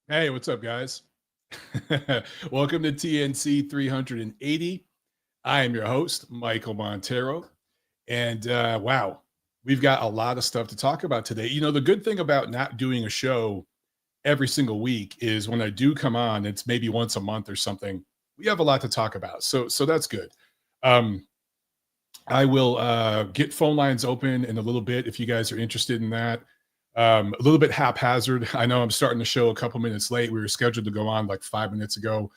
Hey, what's up, guys? Welcome to TNC 380. I am your host, Michael Montero. And wow, we've got a lot of stuff to talk about today. You know, the good thing about not doing a show every single week is when I do come on, it's maybe once a month or something. We have a lot to talk about. So that's good. Um, I will get phone lines open in a little bit if you guys are interested in that. A little bit haphazard. I know I'm starting the show a couple minutes late. We were scheduled to go on like 5 minutes ago.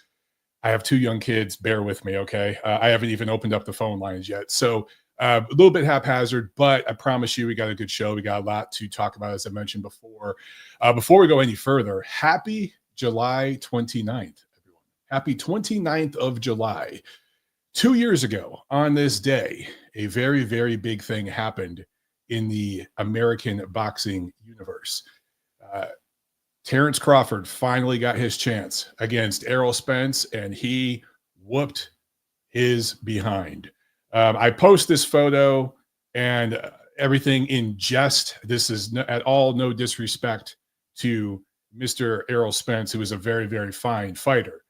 I have two young kids. Bear with me, okay? I haven't even opened up the phone lines yet. So a little bit haphazard, but I promise you we got a good show. We got a lot to talk about, as I mentioned before. Before we go any further, happy July 29th, everyone. Happy 29th of July. 2 years ago on this day, a very, very big thing happened in the American boxing universe. Uh, Terrence Crawford finally got his chance against Errol Spence, and he whooped his behind. I post this photo and everything in jest. This is at all no disrespect to Mr. Errol Spence, who is a very, very fine fighter.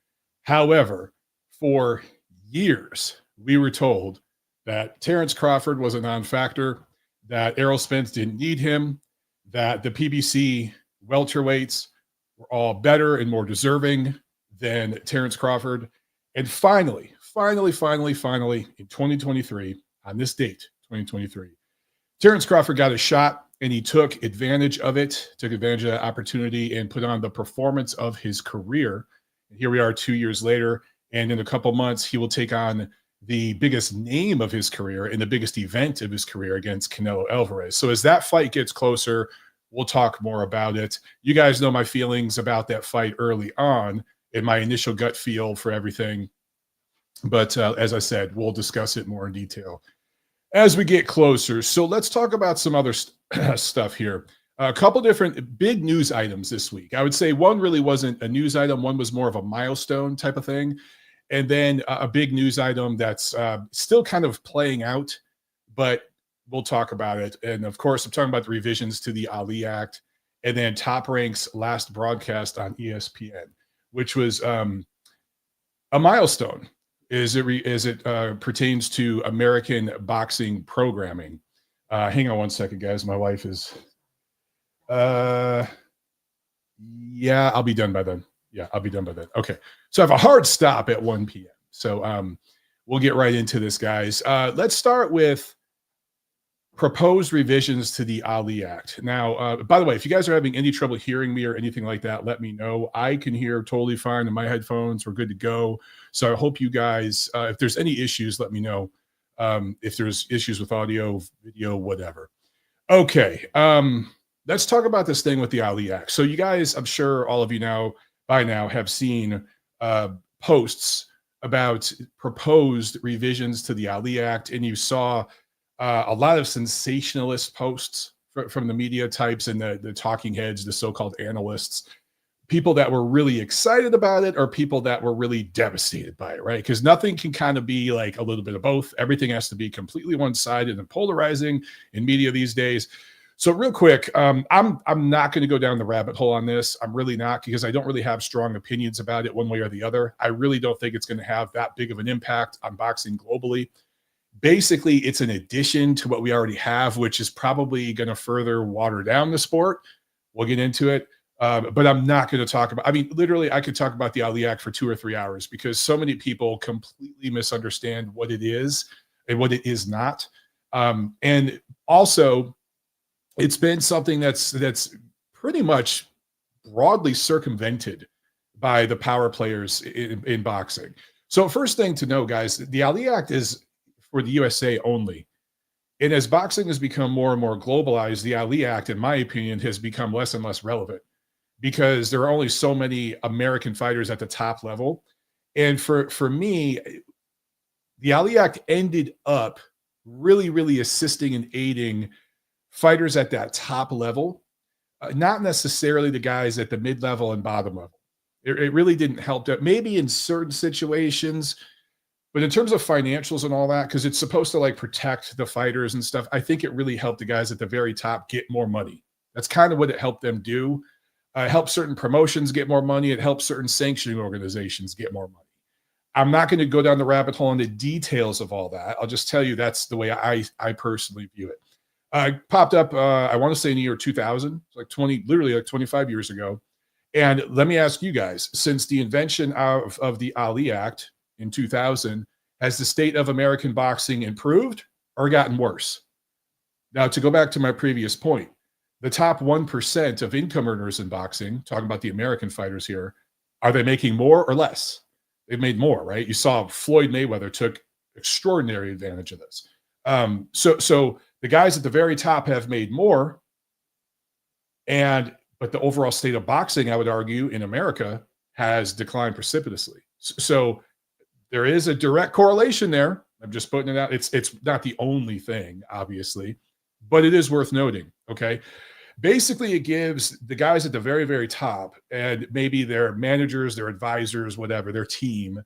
However, for years, we were told that Terrence Crawford was a non factor, that Errol Spence didn't need him, that the PBC welterweights were all better and more deserving than Terrence Crawford. And finally, in 2023, on this date, 2023, Terrence Crawford got a shot and he took advantage of it, took advantage of that opportunity and put on the performance of his career. And here we are 2 years later. And in a couple months, he will take on the biggest name of his career and the biggest event of his career against Canelo Alvarez. So as that fight gets closer, we'll talk more about it. You guys know my feelings about that fight early on and my initial gut feel for everything. But as I said, we'll discuss it more in detail as we get closer. So let's talk about some other stuff here. A couple different big news items this week. I would say one really wasn't a news item. One was more of a milestone type of thing. And then a big news item that's still kind of playing out, but we'll talk about it. And of course, I'm talking about the revisions to the Ali Act, and then Top Rank's last broadcast on ESPN, which was a milestone as it pertains to American boxing programming. Hang on one second, guys. My wife is. Yeah, I'll be done by then. Okay. So I have a hard stop at 1 p.m. So we'll get right into this, guys. Let's start with proposed revisions to the Ali Act. Now, by the way, if you guys are having any trouble hearing me or anything like that, let me know. I can hear totally fine in my headphones. We're good to go. So I hope you guys, if there's any issues, let me know. If there's issues with audio, video, whatever. Okay. Let's talk about this thing with the Ali Act. So you guys, I'm sure all of you now by now have seen posts about proposed revisions to the Ali Act, and you saw a lot of sensationalist posts from the media types and the talking heads, the so-called analysts, people that were really excited about it or people that were really devastated by it, right? Because nothing can kind of be like a little bit of both. Everything has to be completely one-sided and polarizing in media these days. So real quick, I'm not going to go down the rabbit hole on this. I'm really not, because I don't really have strong opinions about it one way or the other. I really don't think it's going to have that big of an impact on boxing globally. Basically, it's an addition to what we already have, which is probably going to further water down the sport. We'll get into it. But I'm not going to talk about, I mean, literally, I could talk about the Ali Act for 2 or 3 hours because so many people completely misunderstand what it is and what it is not. And also, it's been something that's pretty much broadly circumvented by the power players in boxing. So first thing to know, guys, the Ali Act is for the USA only. And as boxing has become more and more globalized, the Ali Act, in my opinion, has become less and less relevant because there are only so many American fighters at the top level. And for me, the Ali Act ended up really, really assisting and aiding fighters at that top level, not necessarily the guys at the mid-level and bottom level. It really didn't help that. Maybe in certain situations, but in terms of financials and all that, because it's supposed to like protect the fighters and stuff, I think it really helped the guys at the very top get more money. That's kind of what it helped them do. It helps certain promotions get more money. It helps certain sanctioning organizations get more money. I'm not going to go down the rabbit hole into details of all that. I'll just tell you that's the way I personally view it. Popped up, I want to say in the year 2000, like 25 years ago. And let me ask you guys, since the invention of the Ali Act in 2000, has the state of American boxing improved or gotten worse? Now, to go back to my previous point, the top 1% of income earners in boxing, talking about the American fighters here, are they making more or less? They've made more, right? You saw Floyd Mayweather took extraordinary advantage of this. So the guys at the very top have made more, but the overall state of boxing, I would argue, in America has declined precipitously. So there is a direct correlation there. I'm just putting it out. It's not the only thing, obviously, but it is worth noting. Okay. Basically, it gives the guys at the very, very top and maybe their managers, their advisors, whatever, their team,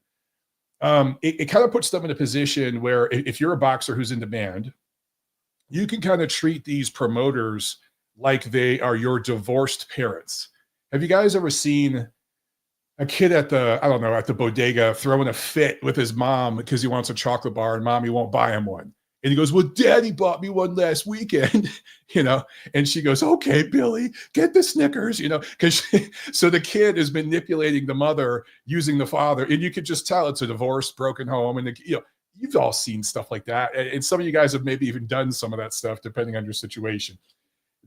it kind of puts them in a position where if you're a boxer who's in demand, you can kind of treat these promoters like they are your divorced parents. Have you guys ever seen a kid at the bodega throwing a fit with his mom because he wants a chocolate bar and mommy won't buy him one? And he goes, well, daddy bought me one last weekend, and she goes, okay, Billy, get the Snickers, so the kid is manipulating the mother using the father. And you could just tell it's a divorced, broken home. And, you've all seen stuff like that. And some of you guys have maybe even done some of that stuff, depending on your situation.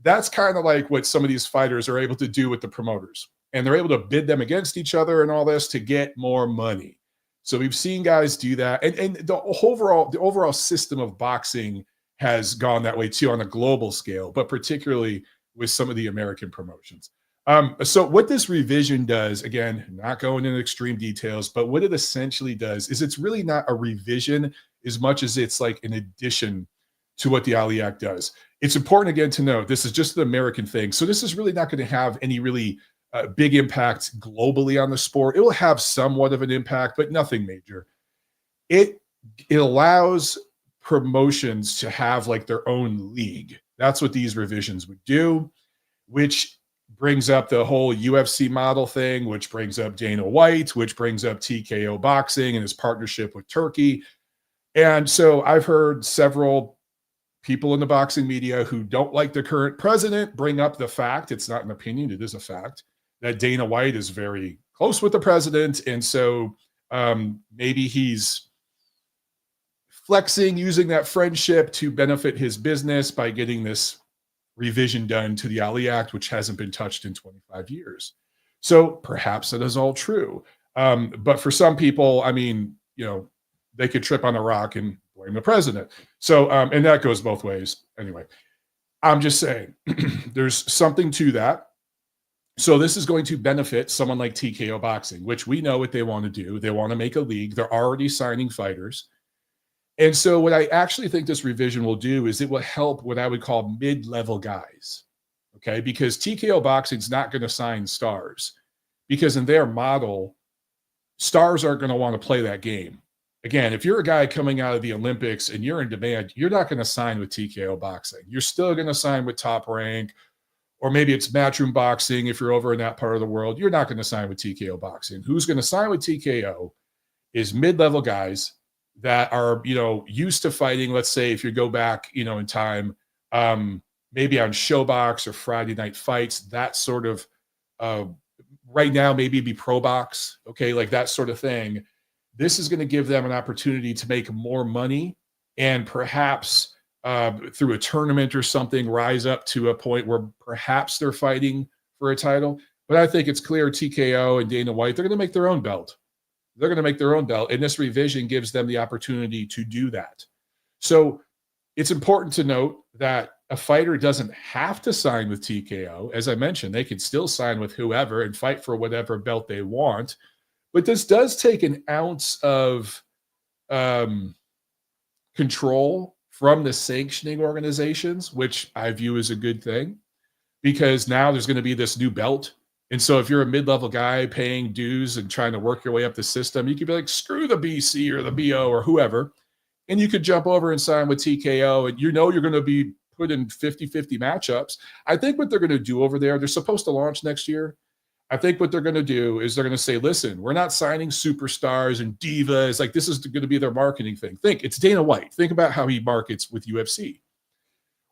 That's kind of like what some of these fighters are able to do with the promoters. And they're able to bid them against each other and all this to get more money. So we've seen guys do that. And the overall system of boxing has gone that way too on a global scale, but particularly with some of the American promotions. So what this revision does, again, not going into extreme details, but what it essentially does is it's really not a revision as much as it's like an addition to what the Ali Act does. It's important, again, to note this is just an American thing. So this is really not going to have any really big impact globally on the sport. It will have somewhat of an impact, but nothing major. It allows promotions to have like their own league. That's what these revisions would do, which brings up the whole UFC model thing, which brings up Dana White, which brings up TKO Boxing and his partnership with Turkey. And so I've heard several people in the boxing media who don't like the current president bring up the fact, it's not an opinion, it is a fact, that Dana White is very close with the president. And so maybe he's flexing, using that friendship to benefit his business by getting this revision done to the Ali Act, which hasn't been touched in 25 years. So perhaps that is all true. But for some people, they could trip on a rock and blame the president. So, and that goes both ways. Anyway, I'm just saying there's something to that. So this is going to benefit someone like TKO Boxing, which we know what they want to do. They want to make a league. They're already signing fighters. And so what I actually think this revision will do is it will help what I would call mid-level guys, okay? Because TKO Boxing is not going to sign stars because in their model, stars aren't going to want to play that game. Again, if you're a guy coming out of the Olympics and you're in demand, you're not going to sign with TKO Boxing. You're still going to sign with Top Rank, or maybe it's Matchroom Boxing if you're over in that part of the world. You're not going to sign with TKO Boxing. Who's going to sign with TKO is mid-level guys that are, used to fighting. Let's say if you go back, in time, maybe on Showbox or Friday Night Fights, that sort of, right now, maybe be Pro Box, okay, like that sort of thing. This is going to give them an opportunity to make more money and perhaps through a tournament or something, rise up to a point where perhaps they're fighting for a title. But I think it's clear TKO and Dana White, they're going to make their own belt. They're going to make their own belt. And this revision gives them the opportunity to do that. So it's important to note that a fighter doesn't have to sign with TKO. As I mentioned, they can still sign with whoever and fight for whatever belt they want. But this does take an ounce of control from the sanctioning organizations, which I view as a good thing, because now there's going to be this new belt. And so if you're a mid-level guy paying dues and trying to work your way up the system, you could be like, screw the BC or the BO or whoever, and you could jump over and sign with TKO, and you're going to be put in 50-50 matchups. I think what they're going to do over there, they're supposed to launch next year. I think what they're going to do is they're going to say, listen, we're not signing superstars and divas. Like, this is going to be their marketing thing. Think, it's Dana White. Think about how he markets with UFC.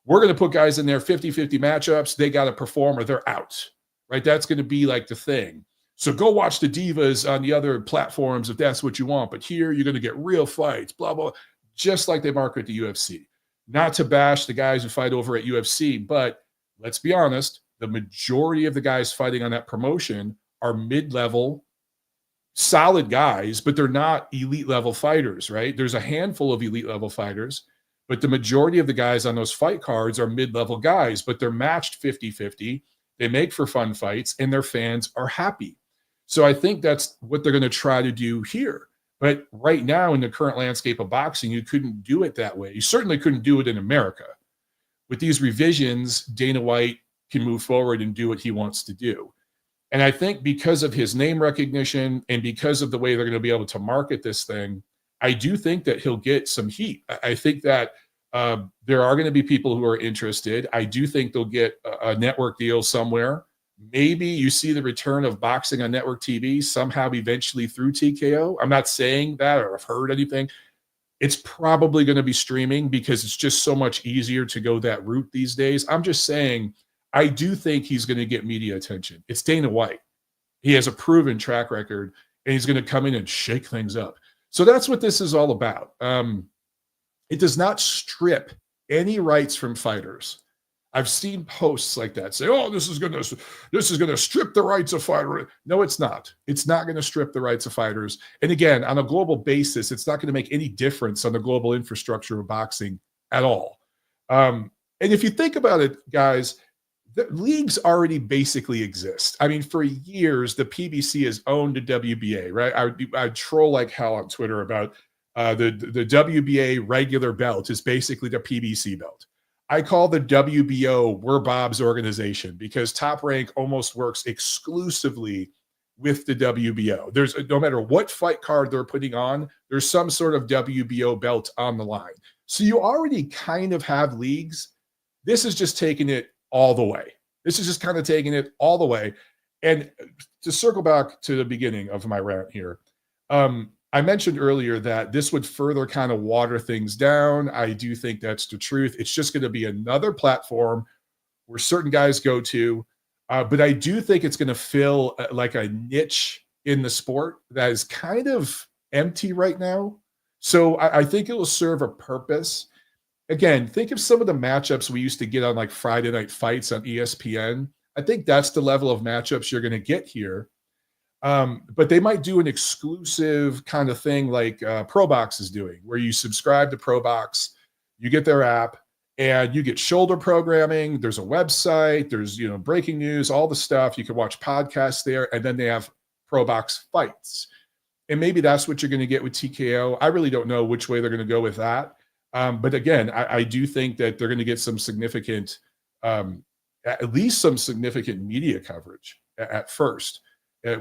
We're going to put guys in there 50-50 matchups. They got to perform or they're out, right? That's going to be like the thing. So go watch the divas on the other platforms if that's what you want. But here you're going to get real fights, blah, blah, just like they market the UFC. Not to bash the guys who fight over at UFC, but let's be honest, the majority of the guys fighting on that promotion are mid-level, solid guys, but they're not elite-level fighters, right? There's a handful of elite-level fighters, but the majority of the guys on those fight cards are mid-level guys, but they're matched 50-50. They make for fun fights, and their fans are happy. So I think that's what they're going to try to do here. But right now, in the current landscape of boxing, you couldn't do it that way. You certainly couldn't do it in America. With these revisions, Dana White can move forward and do what he wants to do. And I think because of his name recognition and because of the way they're going to be able to market this thing, I do think that he'll get some heat. I think that there are going to be people who are interested. I do think they'll get a network deal somewhere. Maybe you see the return of boxing on network TV somehow eventually through TKO. I'm not saying that or I've heard anything. It's probably going to be streaming because it's just so much easier to go that route these days. I'm just saying, I do think he's going to get media attention. It's Dana White. He has a proven track record, and he's going to come in and shake things up. So that's what this is all about. It does not strip any rights from fighters. I've seen posts like that say, "Oh, this is going to strip the rights of fighters." No, it's not. It's not going to strip the rights of fighters. And again, on a global basis, it's not going to make any difference on the global infrastructure of boxing at all. And if you think about it, guys, the leagues already basically exist. I mean, for years, the PBC has owned the WBA, right? I'd troll like hell on Twitter about the WBA regular belt is basically the PBC belt. I call the WBO We're Bob's organization because Top Rank almost works exclusively with the WBO. There's no matter what fight card they're putting on, there's some sort of WBO belt on the line. So you already kind of have leagues. This is just taking it all the way. This is just kind of taking it all the way. And to circle back to the beginning of my rant here, I mentioned earlier that this would further kind of water things down. I do think that's the truth. It's just going to be another platform where certain guys go to. But I do think it's going to fill like a niche in the sport that is kind of empty right now. So I think it will serve a purpose. Again, think of some of the matchups we used to get on like Friday Night Fights on ESPN. I think that's the level of matchups you're going to get here. But they might do an exclusive kind of thing like ProBox is doing, where you subscribe to ProBox, you get their app, and you get shoulder programming. There's a website, there's breaking news, all the stuff. You can watch podcasts there, and then they have ProBox fights. And maybe that's what you're going to get with TKO. I really don't know which way they're going to go with that. But again, I do think that they're going to get some significant, at least some significant media coverage at first.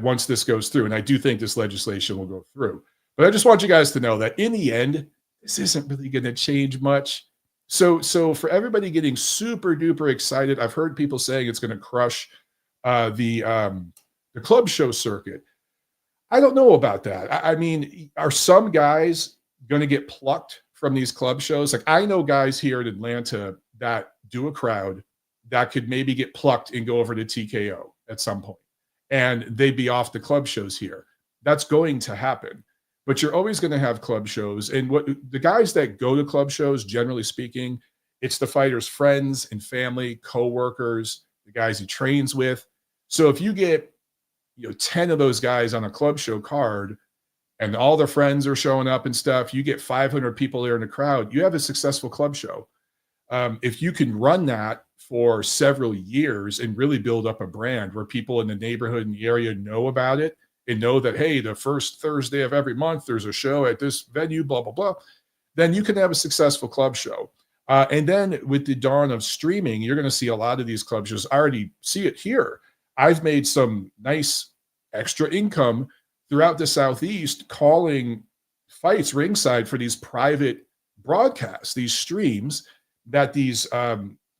Once this goes through. And I do think this legislation will go through. But I just want you guys to know that in the end, this isn't really going to change much. So for everybody getting super duper excited, I've heard people saying it's going to crush the club show circuit. I don't know about that. I mean, are some guys going to get plucked from these club shows? Like, I know guys here in Atlanta that do a crowd that could maybe get plucked and go over to TKO at some point. And they'd be off the club shows here. That's going to happen. But you're always going to have club shows. And what the guys that go to club shows, generally speaking, it's the fighters' friends and family, co-workers, the guys he trains with. So if you get 10 of those guys on a club show card and all their friends are showing up and stuff, you get 500 people there in the crowd, you have a successful club show. If you can run that for several years and really build up a brand where people in the neighborhood and the area know about it and know that, hey, the first Thursday of every month, there's a show at this venue, blah, blah, blah, then you can have a successful club show. And then with the dawn of streaming, you're going to see a lot of these club shows. I already see it here. I've made some nice extra income throughout the Southeast calling fights ringside for these private broadcasts, these streams. that these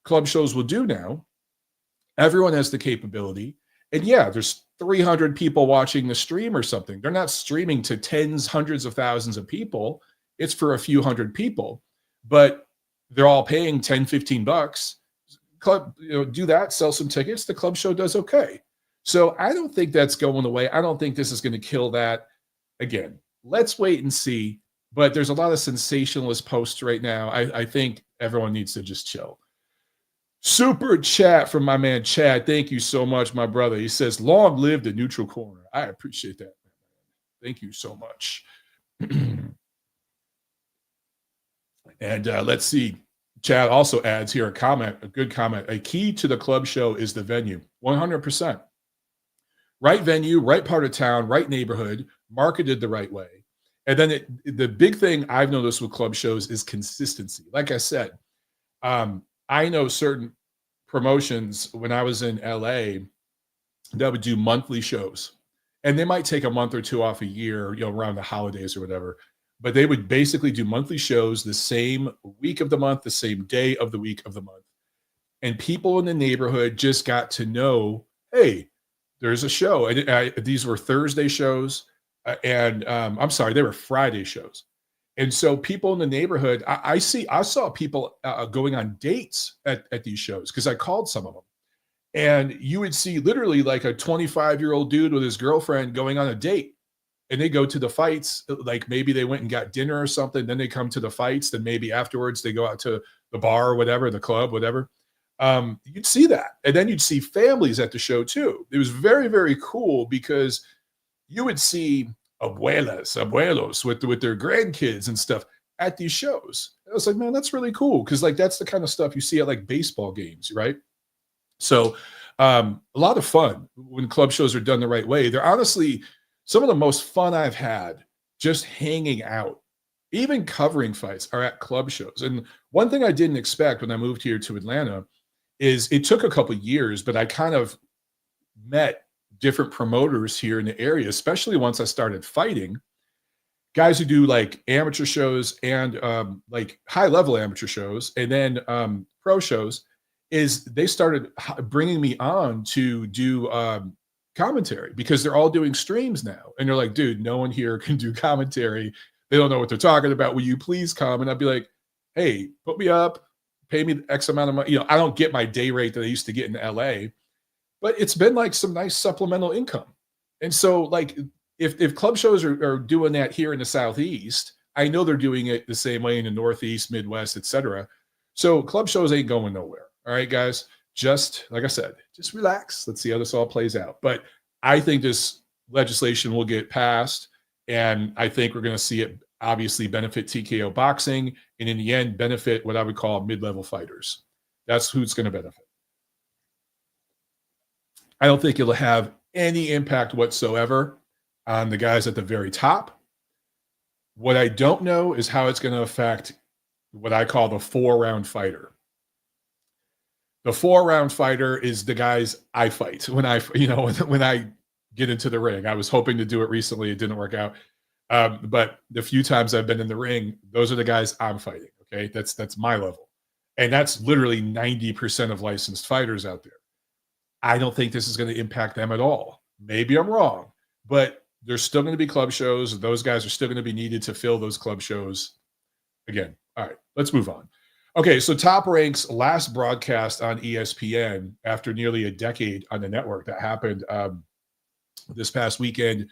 club shows will do now. Everyone has the capability. And yeah, there's 300 people watching the stream or something. They're not streaming to tens, hundreds of thousands of people. It's for a few hundred people, but they're all paying 10, 15 bucks. Club, do that, sell some tickets. The club show does okay. So I don't think that's going away. I don't think this is going to kill that. Again, let's wait and see. But there's a lot of sensationalist posts right now. I think everyone needs to just chill. Super chat from my man Chad. Thank you so much, my brother. He says, long live the neutral corner. I appreciate that. Thank you so much. And let's see. Chad also adds here a good comment. A key to the club show is the venue. 100%. Right venue, right part of town, right neighborhood, marketed the right way. And then the big thing I've noticed with club shows is consistency. Like I said, I know certain promotions when I was in LA that would do monthly shows, and they might take a month or two off a year, around the holidays or whatever, but they would basically do monthly shows the same week of the month, the same day of the week of the month. And people in the neighborhood just got to know, hey, there's a show. And these were Thursday shows, and I'm sorry, they were Friday shows. And so people in the neighborhood, I saw people going on dates at these shows because I called some of them. And you would see literally like a 25-year-old dude with his girlfriend going on a date. And they go to the fights, like maybe they went and got dinner or something. Then they come to the fights. Then maybe afterwards they go out to the bar or whatever, the club, whatever. You'd see that. And then you'd see families at the show too. It was very, very cool because you would see abuelos with their grandkids and stuff at these shows. I was like, man, that's really cool. Cause like, that's the kind of stuff you see at like baseball games, right? So a lot of fun when club shows are done the right way. They're honestly some of the most fun I've had just hanging out, even covering fights are at club shows. And one thing I didn't expect when I moved here to Atlanta is it took a couple of years, but I kind of met different promoters here in the area, especially once I started fighting, guys who do like amateur shows and like high level amateur shows and then pro shows, is they started bringing me on to do commentary because they're all doing streams now. And they're like, dude, no one here can do commentary. They don't know what they're talking about. Will you please come? And I'd be like, hey, put me up, pay me X amount of money. I don't get my day rate that I used to get in LA, but it's been like some nice supplemental income. And so like if club shows are doing that here in the Southeast, I know they're doing it the same way in the Northeast, Midwest, etc. So club shows ain't going nowhere. All right, guys, just like I said, just relax. Let's see how this all plays out. But I think this legislation will get passed, and I think we're going to see it obviously benefit TKO boxing, and in the end, benefit what I would call mid-level fighters. That's who's going to benefit. I don't think it'll have any impact whatsoever on the guys at the very top. What I don't know is how it's going to affect what I call the 4-round fighter. The 4-round fighter is the guys I fight when I get into the ring. I was hoping to do it recently. It didn't work out. But the few times I've been in the ring, those are the guys I'm fighting. Okay. That's my level. And that's literally 90% of licensed fighters out there. I don't think this is going to impact them at all. Maybe I'm wrong, but there's still going to be club shows. Those guys are still going to be needed to fill those club shows again. All right, let's move on. Okay, so Top Rank's last broadcast on ESPN after nearly a decade on the network that happened this past weekend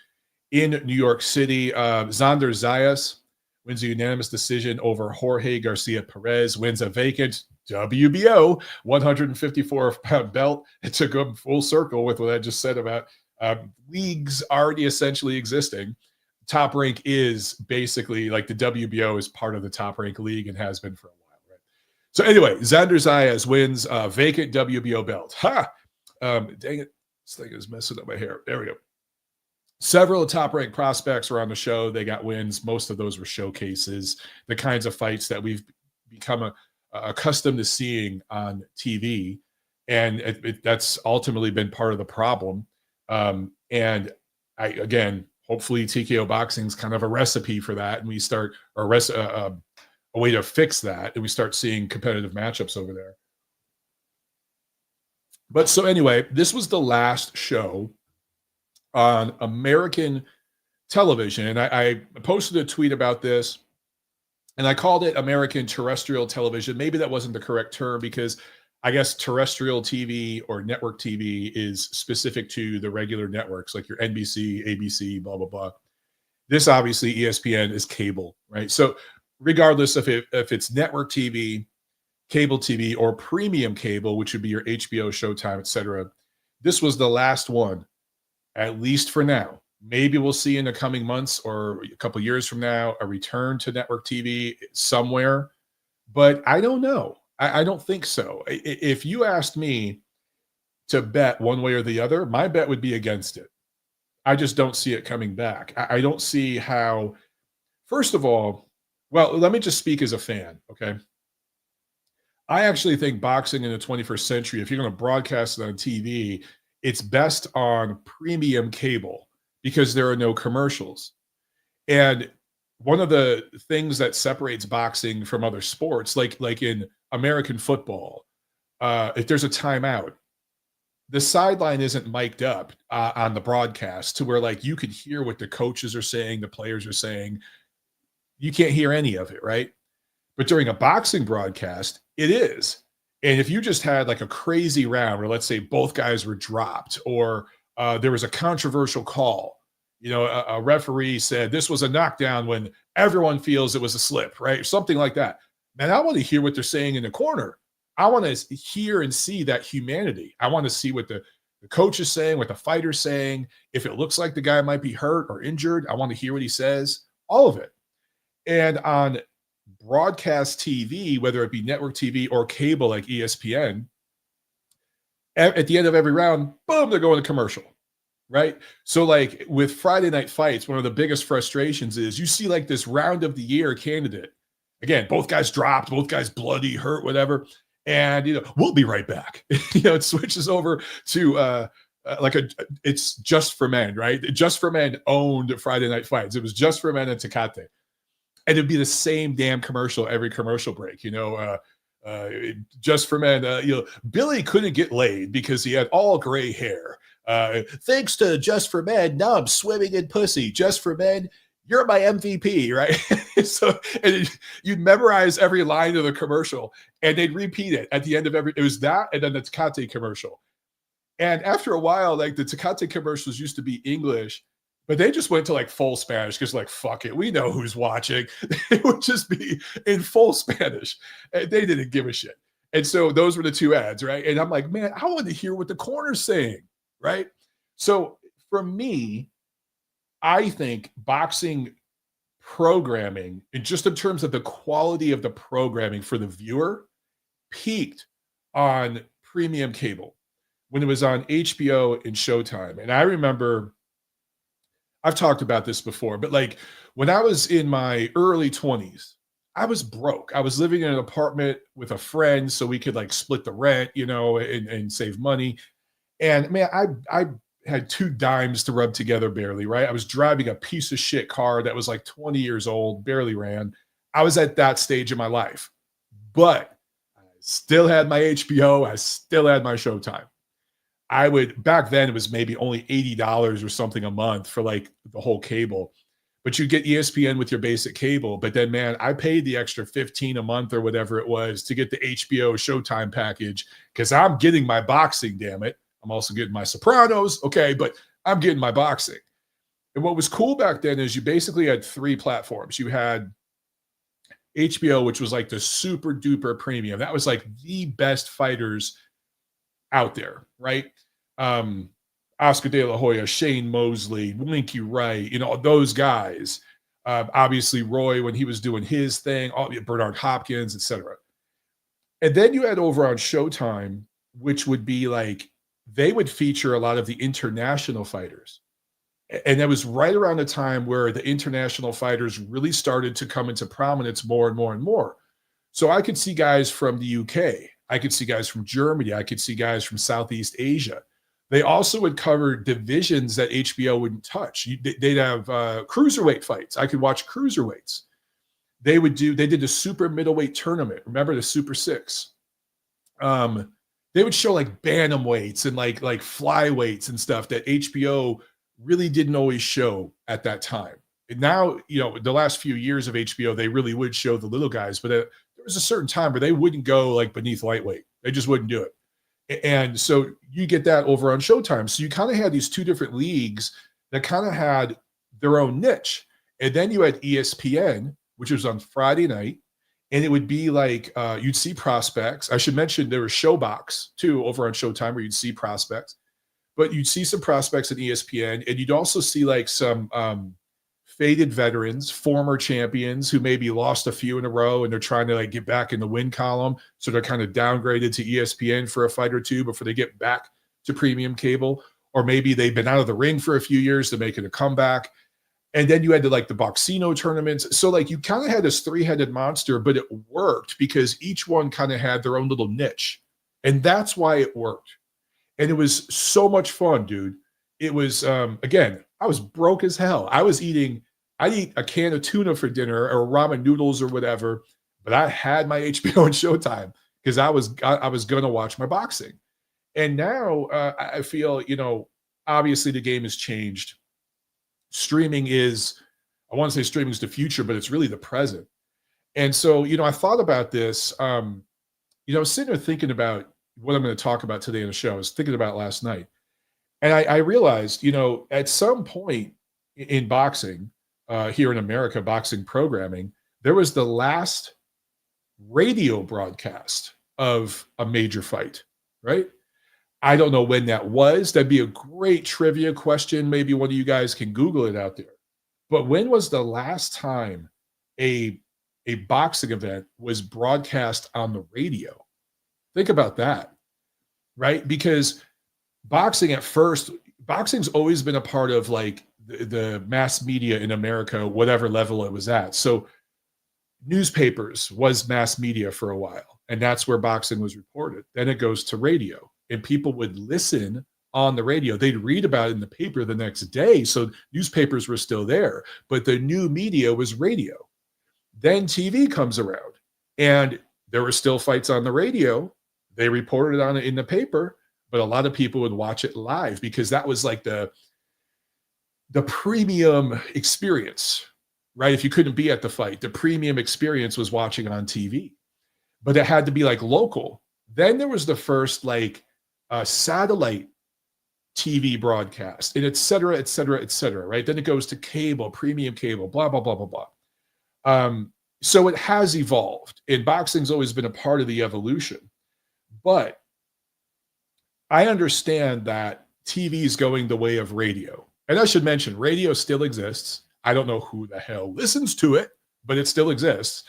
in New York City. Xander Zayas wins a unanimous decision over Jorge Garcia Perez, wins a vacant WBO 154-pound belt. It took him full circle with what I just said about leagues already essentially existing. Top Rank is basically like the WBO is part of the Top Rank league and has been for a while. So anyway, Xander Zayas wins a vacant WBO belt. Ha! Dang it. This thing is messing up my hair. There we go. Several top-ranked prospects were on the show. They got wins. Most of those were showcases, the kinds of fights that we've become accustomed to seeing on TV. And that's ultimately been part of the problem. And hopefully TKO Boxing is kind of a recipe for that. And we start a way to fix that, and we start seeing competitive matchups over there. But so anyway, this was the last show on American television, and I posted a tweet about this, and I called it American terrestrial television. Maybe that wasn't the correct term, because I guess terrestrial TV or network TV is specific to the regular networks like your NBC, ABC, blah, blah, blah. This obviously ESPN is cable, right? So regardless if it's network TV, cable TV, or premium cable, which would be your HBO, Showtime, etc., this was the last one, at least for now. Maybe we'll see in the coming months or a couple years from now a return to network TV somewhere, but I don't know. I don't think so. If you asked me to bet one way or the other, my bet would be against it. I just don't see it coming back. I don't see how. First of all, well, let me just speak as a fan, okay? I actually think boxing in the 21st century, if you're going to broadcast it on TV, it's best on premium cable because there are no commercials. And one of the things that separates boxing from other sports, like in American football, if there's a timeout, the sideline isn't mic'd up on the broadcast to where like you can hear what the coaches are saying, the players are saying. You can't hear any of it, right? But during a boxing broadcast, it is. And if you just had like a crazy round where, let's say, both guys were dropped, or there was a controversial call, a referee said this was a knockdown when everyone feels it was a slip, right? Something like that. Man, I want to hear what they're saying in the corner. I want to hear and see that humanity. I want to see what the coach is saying, what the fighter's saying. If it looks like the guy might be hurt or injured, I want to hear what he says, all of it. And on broadcast TV, whether it be network TV or cable like ESPN, at the end of every round, boom, they're going to commercial, right? So like with Friday Night Fights, one of the biggest frustrations is you see like this round of the year candidate. Again, both guys dropped, both guys bloody, hurt, whatever. And, we'll be right back. It switches over to it's Just for Men, right? Just for Men owned Friday Night Fights. It was Just for Men and Tecate. And it'd be the same damn commercial every commercial break, Just for Men. Billy couldn't get laid because he had all gray hair. Thanks to Just for Men, now I'm swimming in pussy. Just for Men, you're my MVP, right? So you'd memorize every line of the commercial, and they'd repeat it at the end of it was that, and then the Tecate commercial. And after a while, like the Tecate commercials used to be English, but they just went to like full Spanish because like, fuck it, we know who's watching. It would just be in full Spanish. And they didn't give a shit. And so those were the two ads, right? And I'm like, man, I want to hear what the corner's saying, right? So for me, I think boxing programming, and just in terms of the quality of the programming for the viewer, peaked on premium cable when it was on HBO and Showtime. And I remember, I've talked about this before, but like when I was in my early 20s, I was broke. I was living in an apartment with a friend so we could like split the rent, and save money. And man, I had 2 dimes to rub together barely, right? I was driving a piece of shit car that was like 20 years old, barely ran. I was at that stage of my life, but I still had my HBO. I still had my Showtime. Back then it was maybe only $80 or something a month for like the whole cable, but you get ESPN with your basic cable. But then, man, I paid the extra $15 a month or whatever it was to get the HBO Showtime package because I'm getting my boxing, damn it. I'm also getting my Sopranos. Okay. But I'm getting my boxing. And what was cool back then is you basically had 3 platforms. You had HBO, which was like the super duper premium. That was like the best fighters out there, right? Oscar De La Hoya, Shane Mosley, Winky Wright, those guys. Obviously Roy when he was doing his thing, Bernard Hopkins, etc. And then you had over on Showtime, which would be like they would feature a lot of the international fighters. And that was right around the time where the international fighters really started to come into prominence more and more and more. So I could see guys from the UK. I could see guys from Germany. I could see guys from Southeast Asia. They also would cover divisions that HBO wouldn't touch. They'd have cruiserweight fights. I could watch cruiserweights. they did the super middleweight tournament. Remember the Super Six? They would show like bantamweights and like flyweights and stuff that HBO really didn't always show at that time. And now, the last few years of HBO, they really would show the little guys, but there was a certain time where they wouldn't go like beneath lightweight. They just wouldn't do it. And so you get that over on Showtime. So you kind of had these two different leagues that kind of had their own niche. And then you had ESPN, which was on Friday night. And it would be like you'd see prospects. I should mention there was Showbox too over on Showtime where you'd see prospects. But you'd see some prospects at ESPN, and you'd also see like some faded veterans, former champions who maybe lost a few in a row and they're trying to like get back in the win column. So they're kind of downgraded to ESPN for a fight or two before they get back to premium cable. Or maybe they've been out of the ring for a few years to make it a comeback. And then you had the Boxino tournaments. So like you kind of had this three-headed monster, but it worked because each one kind of had their own little niche. And that's why it worked. And it was so much fun, dude. It was, again, I was broke as hell. I'd eat a can of tuna for dinner or ramen noodles or whatever, but I had my HBO and Showtime because I was going to watch my boxing. And now I feel, obviously the game has changed. Streaming is, I want to say streaming is the future, but it's really the present. And so, I thought about this, I was sitting there thinking about what I'm going to talk about today in the show. I was thinking about last night. And I realized, at some point in boxing, here in America, boxing programming, there was the last radio broadcast of a major fight, right? I don't know when that was. That'd be a great trivia question. Maybe one of you guys can Google it out there. But when was the last time a boxing event was broadcast on the radio? Think about that, right? Because boxing's always been a part of like the mass media in America, whatever level it was at. So newspapers was mass media for a while, and that's where boxing was reported. Then it goes to radio, and people would listen on the radio. They'd read about it in the paper the next day. So newspapers were still there, but the new media was radio. Then TV comes around, and there were still fights on the radio. They reported on it in the paper, but a lot of people would watch it live because that was like the premium experience, right? If you couldn't be at the fight, the premium experience was watching on TV, but it had to be like local. Then there was the first like satellite TV broadcast, and et cetera, et cetera, et cetera, right? Then it goes to cable, premium cable, blah, blah, blah, blah, blah. So it has evolved, and boxing's always been a part of the evolution. But I understand that TV is going the way of radio. And I should mention, radio still exists. I don't know who the hell listens to it, but it still exists.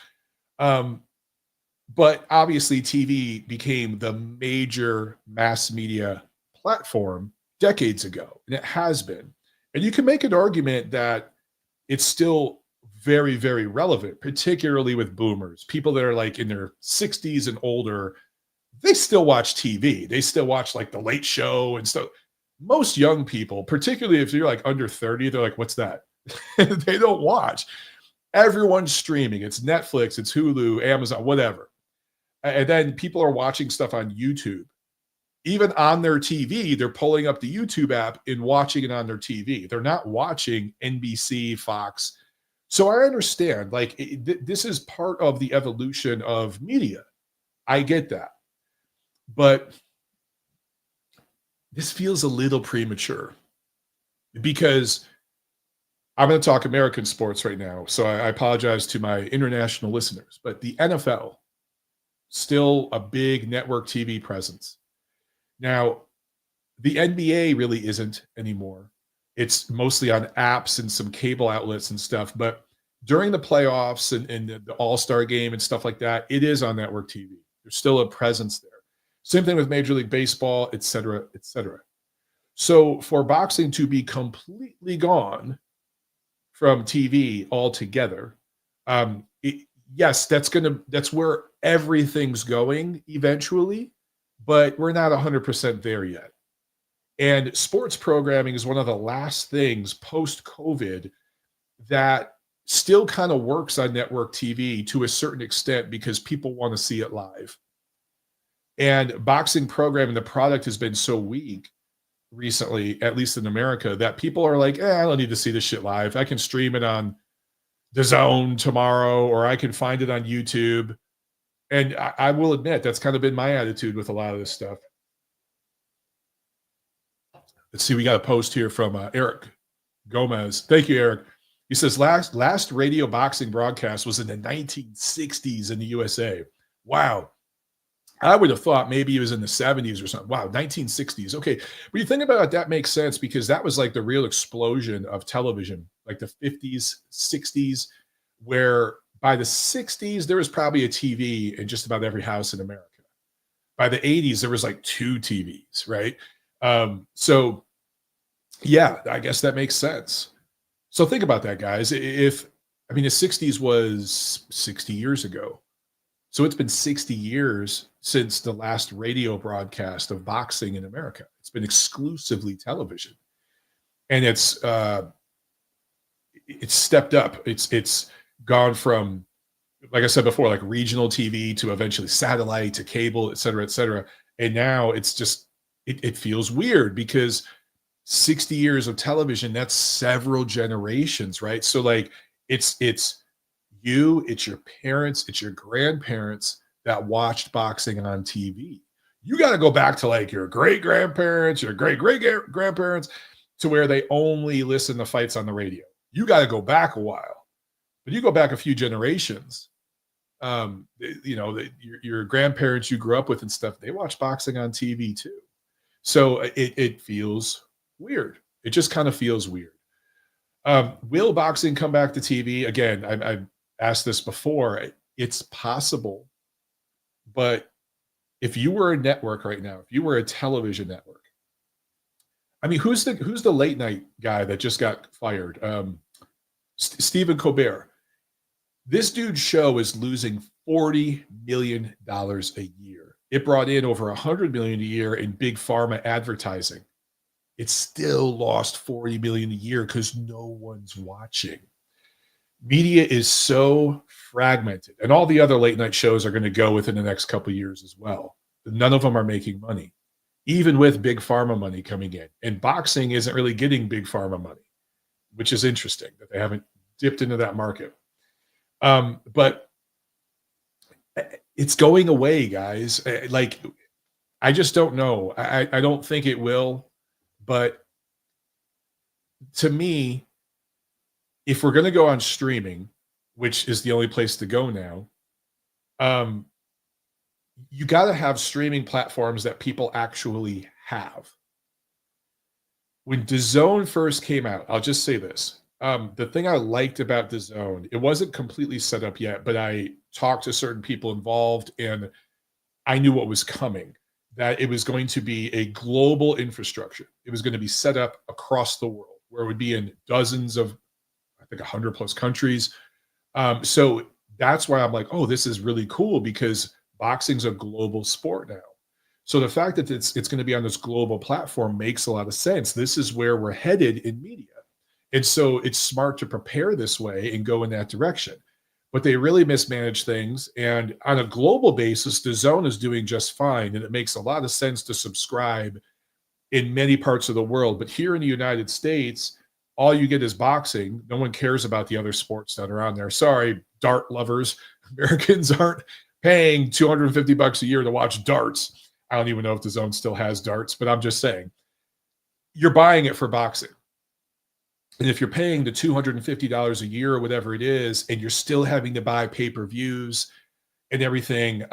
But obviously, TV became the major mass media platform decades ago, and it has been. And you can make an argument that it's still very, very relevant, particularly with boomers, people that are like in their 60s and older. They still watch TV. They still watch like the Late Show and stuff. Most young people, particularly if you're like under 30, they're like, what's that? They don't watch. Everyone's streaming. It's Netflix, it's Hulu, Amazon, whatever. And then people are watching stuff on YouTube. Even on their TV, they're pulling up the YouTube app and watching it on their TV. They're not watching NBC, Fox. So I understand, like, this is part of the evolution of media. I get that. But this feels a little premature because I'm going to talk American sports right now. So I apologize to my international listeners, but the NFL, still a big network TV presence. Now, the NBA really isn't anymore. It's mostly on apps and some cable outlets and stuff. But during the playoffs and the All-Star game and stuff like that, it is on network TV. There's still a presence there. Same thing with Major League Baseball, et cetera, et cetera. So for boxing to be completely gone from TV altogether, yes, that's where everything's going eventually, but we're not 100% there yet. And sports programming is one of the last things post-COVID that still kind of works on network TV to a certain extent because people want to see it live. And boxing programming, the product has been so weak recently, at least in America, that people are like, I don't need to see this shit live. I can stream it on DAZN tomorrow, or I can find it on YouTube. And I will admit, that's kind of been my attitude with a lot of this stuff. Let's see, we got a post here from Eric Gomez. Thank you, Eric. He says, last radio boxing broadcast was in the 1960s in the USA. Wow. I would have thought maybe it was in the 70s or something. Wow, 1960s. Okay. When you think about it, that makes sense because that was like the real explosion of television, like the 50s, 60s, where by the 60s, there was probably a TV in just about every house in America. By the 80s, there was like 2 TVs, right? So, yeah, I guess that makes sense. So think about that, guys. The 60s was 60 years ago. So it's been 60 years since the last radio broadcast of boxing in America. It's been exclusively television. And it's stepped up. It's gone from, like I said before, like regional TV to eventually satellite to cable, et cetera, et cetera. And now it's just, it feels weird because 60 years of television, that's several generations, right? So like it's you, it's your parents, it's your grandparents that watched boxing on TV. You got to go back to like your great grandparents, your great grandparents, to where they only listen to fights on the radio. You got to go back a while, but you go back a few generations. Your grandparents you grew up with and stuff, they watch boxing on TV too. So it feels weird. It just kind of feels weird. Will boxing come back to TV? Again, I've asked this before. It's possible, but if you were a network right now, if you were a television network, I mean, who's the late night guy that just got fired? Stephen Colbert. This dude's show is losing $40 million a year. It brought in over $100 million a year in big pharma advertising. It still lost $40 million a year because no one's watching. Media is so fragmented, and all the other late night shows are going to go within the next couple of years as well. None of them are making money, even with big pharma money coming in. And boxing isn't really getting big pharma money, which is interesting that they haven't dipped into that market. But it's going away, guys. Like, I just don't know. I don't think it will. But to me, if we're going to go on streaming, which is the only place to go now, you got to have streaming platforms that people actually have. When DAZN first came out, I'll just say this. The thing I liked about DAZN, it wasn't completely set up yet, but I talked to certain people involved and I knew what was coming, that it was going to be a global infrastructure. It was going to be set up across the world where it would be in dozens of, I think 100 plus countries. So that's why I'm like, oh, this is really cool because boxing's a global sport now. So the fact that it's going to be on this global platform makes a lot of sense. This is where we're headed in media. And so it's smart to prepare this way and go in that direction. But they really mismanage things. And on a global basis, DAZN is doing just fine. And it makes a lot of sense to subscribe in many parts of the world. But here in the United States, all you get is boxing. No one cares about the other sports that are on there. Sorry, dart lovers. Americans aren't paying $250 a year to watch darts. I don't even know if DAZN still has darts, but I'm just saying. You're buying it for boxing. And if you're paying the $250 a year or whatever it is, and you're still having to buy pay-per-views and everything,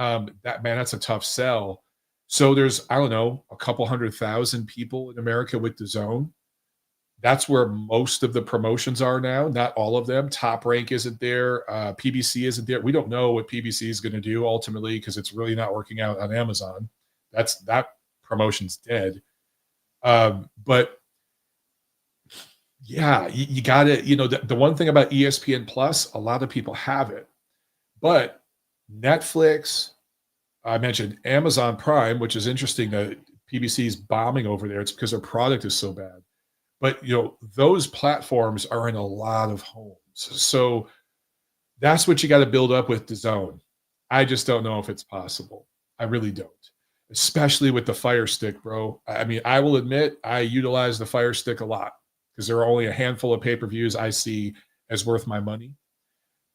that's a tough sell. So there's, I don't know, a couple 100,000 people in America with DAZN. That's where most of the promotions are now. Not all of them. Top Rank isn't there. PBC isn't there. We don't know what PBC is going to do ultimately because it's really not working out on Amazon. That promotion's dead. But yeah, you got to, the one thing about ESPN Plus, a lot of people have it. But Netflix, I mentioned Amazon Prime, which is interesting that PBC is bombing over there. It's because their product is so bad. But, those platforms are in a lot of homes. So that's what you got to build up with DAZN. I just don't know if it's possible. I really don't, especially with the Fire Stick, bro. I mean, I will admit I utilize the Fire Stick a lot because there are only a handful of pay-per-views I see as worth my money.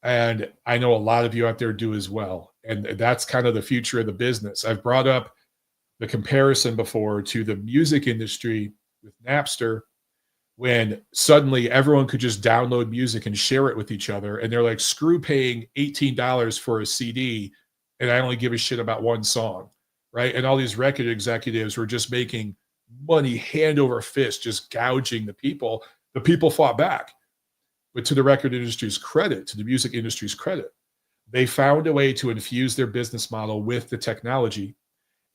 And I know a lot of you out there do as well. And that's kind of the future of the business. I've brought up the comparison before to the music industry with Napster, when suddenly everyone could just download music and share it with each other. And they're like, screw paying $18 for a CD, and I only give a shit about one song, right? And all these record executives were just making money hand over fist, just gouging the people. The people fought back. But to the record industry's credit, to the music industry's credit, they found a way to infuse their business model with the technology.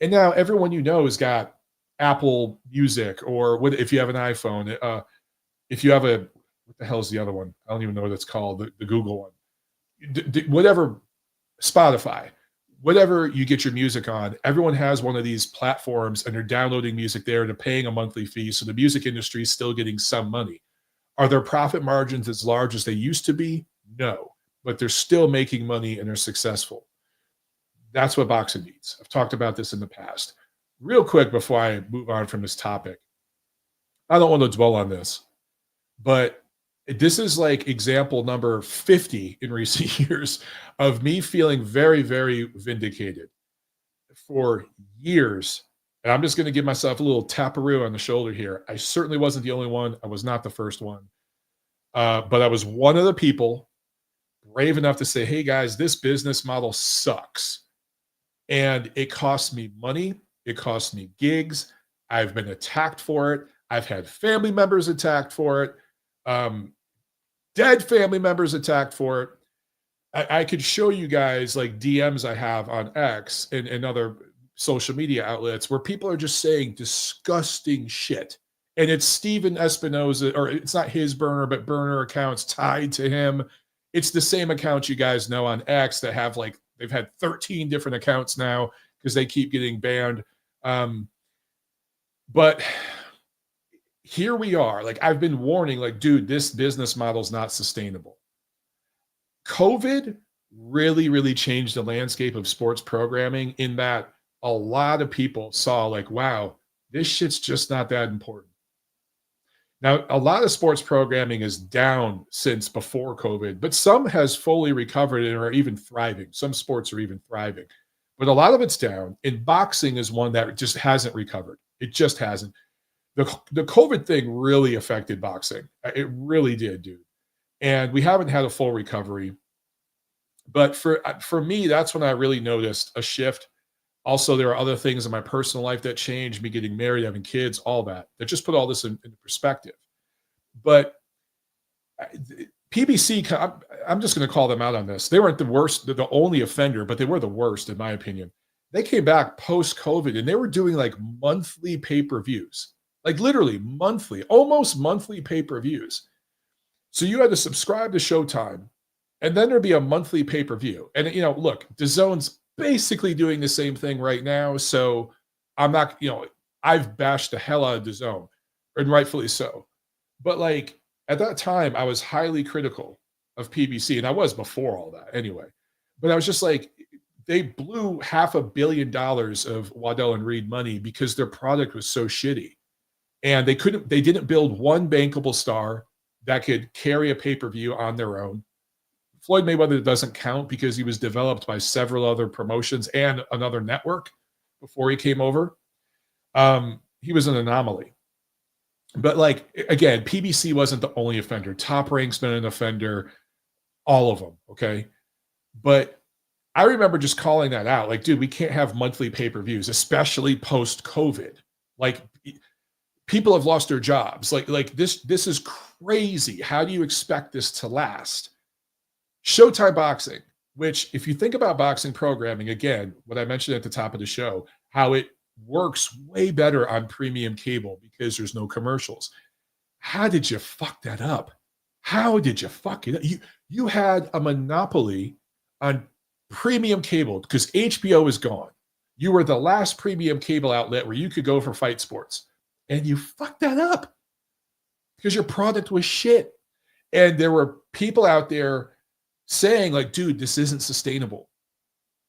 And now everyone you know has got Apple Music, or what if you have an iPhone, if you have a, what the hell is the other one? I don't even know what it's called, the Google one. Whatever, Spotify, whatever you get your music on, everyone has one of these platforms and they're downloading music there and they're paying a monthly fee. So the music industry is still getting some money. Are their profit margins as large as they used to be? No, but they're still making money and they're successful. That's what boxing needs. I've talked about this in the past. Real quick before I move on from this topic, I don't want to dwell on this, but this is like example number 50 in recent years of me feeling very, very vindicated. For years, and I'm just going to give myself a little taparoo on the shoulder here. I certainly wasn't the only one. I was not the first one. But I was one of the people brave enough to say, hey, guys, this business model sucks. And it costs me money. It costs me gigs. I've been attacked for it. I've had family members attacked for it. Dead family members attacked for it. I could show you guys like DMs I have on X and other social media outlets where people are just saying disgusting shit. And it's Steven Espinoza, or it's not his burner, but burner accounts tied to him. It's the same accounts you guys know on X that have like, they've had 13 different accounts now because they keep getting banned. But here we are. Like, I've been warning, like, dude, this business model is not sustainable. COVID really, really changed the landscape of sports programming in that a lot of people saw like, wow, this shit's just not that important. Now, a lot of sports programming is down since before COVID, but some has fully recovered and are even thriving. Some sports are even thriving, but a lot of it's down. And boxing is one that just hasn't recovered. It just hasn't. The COVID thing really affected boxing. It really did, dude. And we haven't had a full recovery. But for me, that's when I really noticed a shift. Also, there are other things in my personal life that changed, me getting married, having kids, all that just put all this into perspective. But PBC, I'm just going to call them out on this. They weren't the worst, the only offender, but they were the worst, in my opinion. They came back post-COVID, and they were doing like monthly pay-per-views, like literally monthly, almost monthly pay-per-views. So you had to subscribe to Showtime, and then there'd be a monthly pay-per-view. And, you know, look, DAZN's basically doing the same thing right now. So I'm not, you know, I've bashed the hell out of DAZN, and rightfully so. But like at that time, I was highly critical of PBC, and I was before all that anyway. But I was just like, they blew $500 million of Waddell and Reed money because their product was so shitty. And they didn't build one bankable star that could carry a pay-per-view on their own. Floyd Mayweather doesn't count because he was developed by several other promotions and another network before he came over. He was an anomaly. But like, again, PBC wasn't the only offender. Top Rank's been an offender, all of them, okay? But I remember just calling that out. Like, dude, we can't have monthly pay-per-views, especially post-COVID. Like, people have lost their jobs. Like this is crazy. How do you expect this to last? Showtime Boxing, which if you think about boxing programming, again, what I mentioned at the top of the show, how it works way better on premium cable because there's no commercials. How did you fuck that up? How did you fuck it up? You had a monopoly on premium cable because HBO is gone. You were the last premium cable outlet where you could go for fight sports. And you fucked that up because your product was shit. And there were people out there saying, like, dude, this isn't sustainable.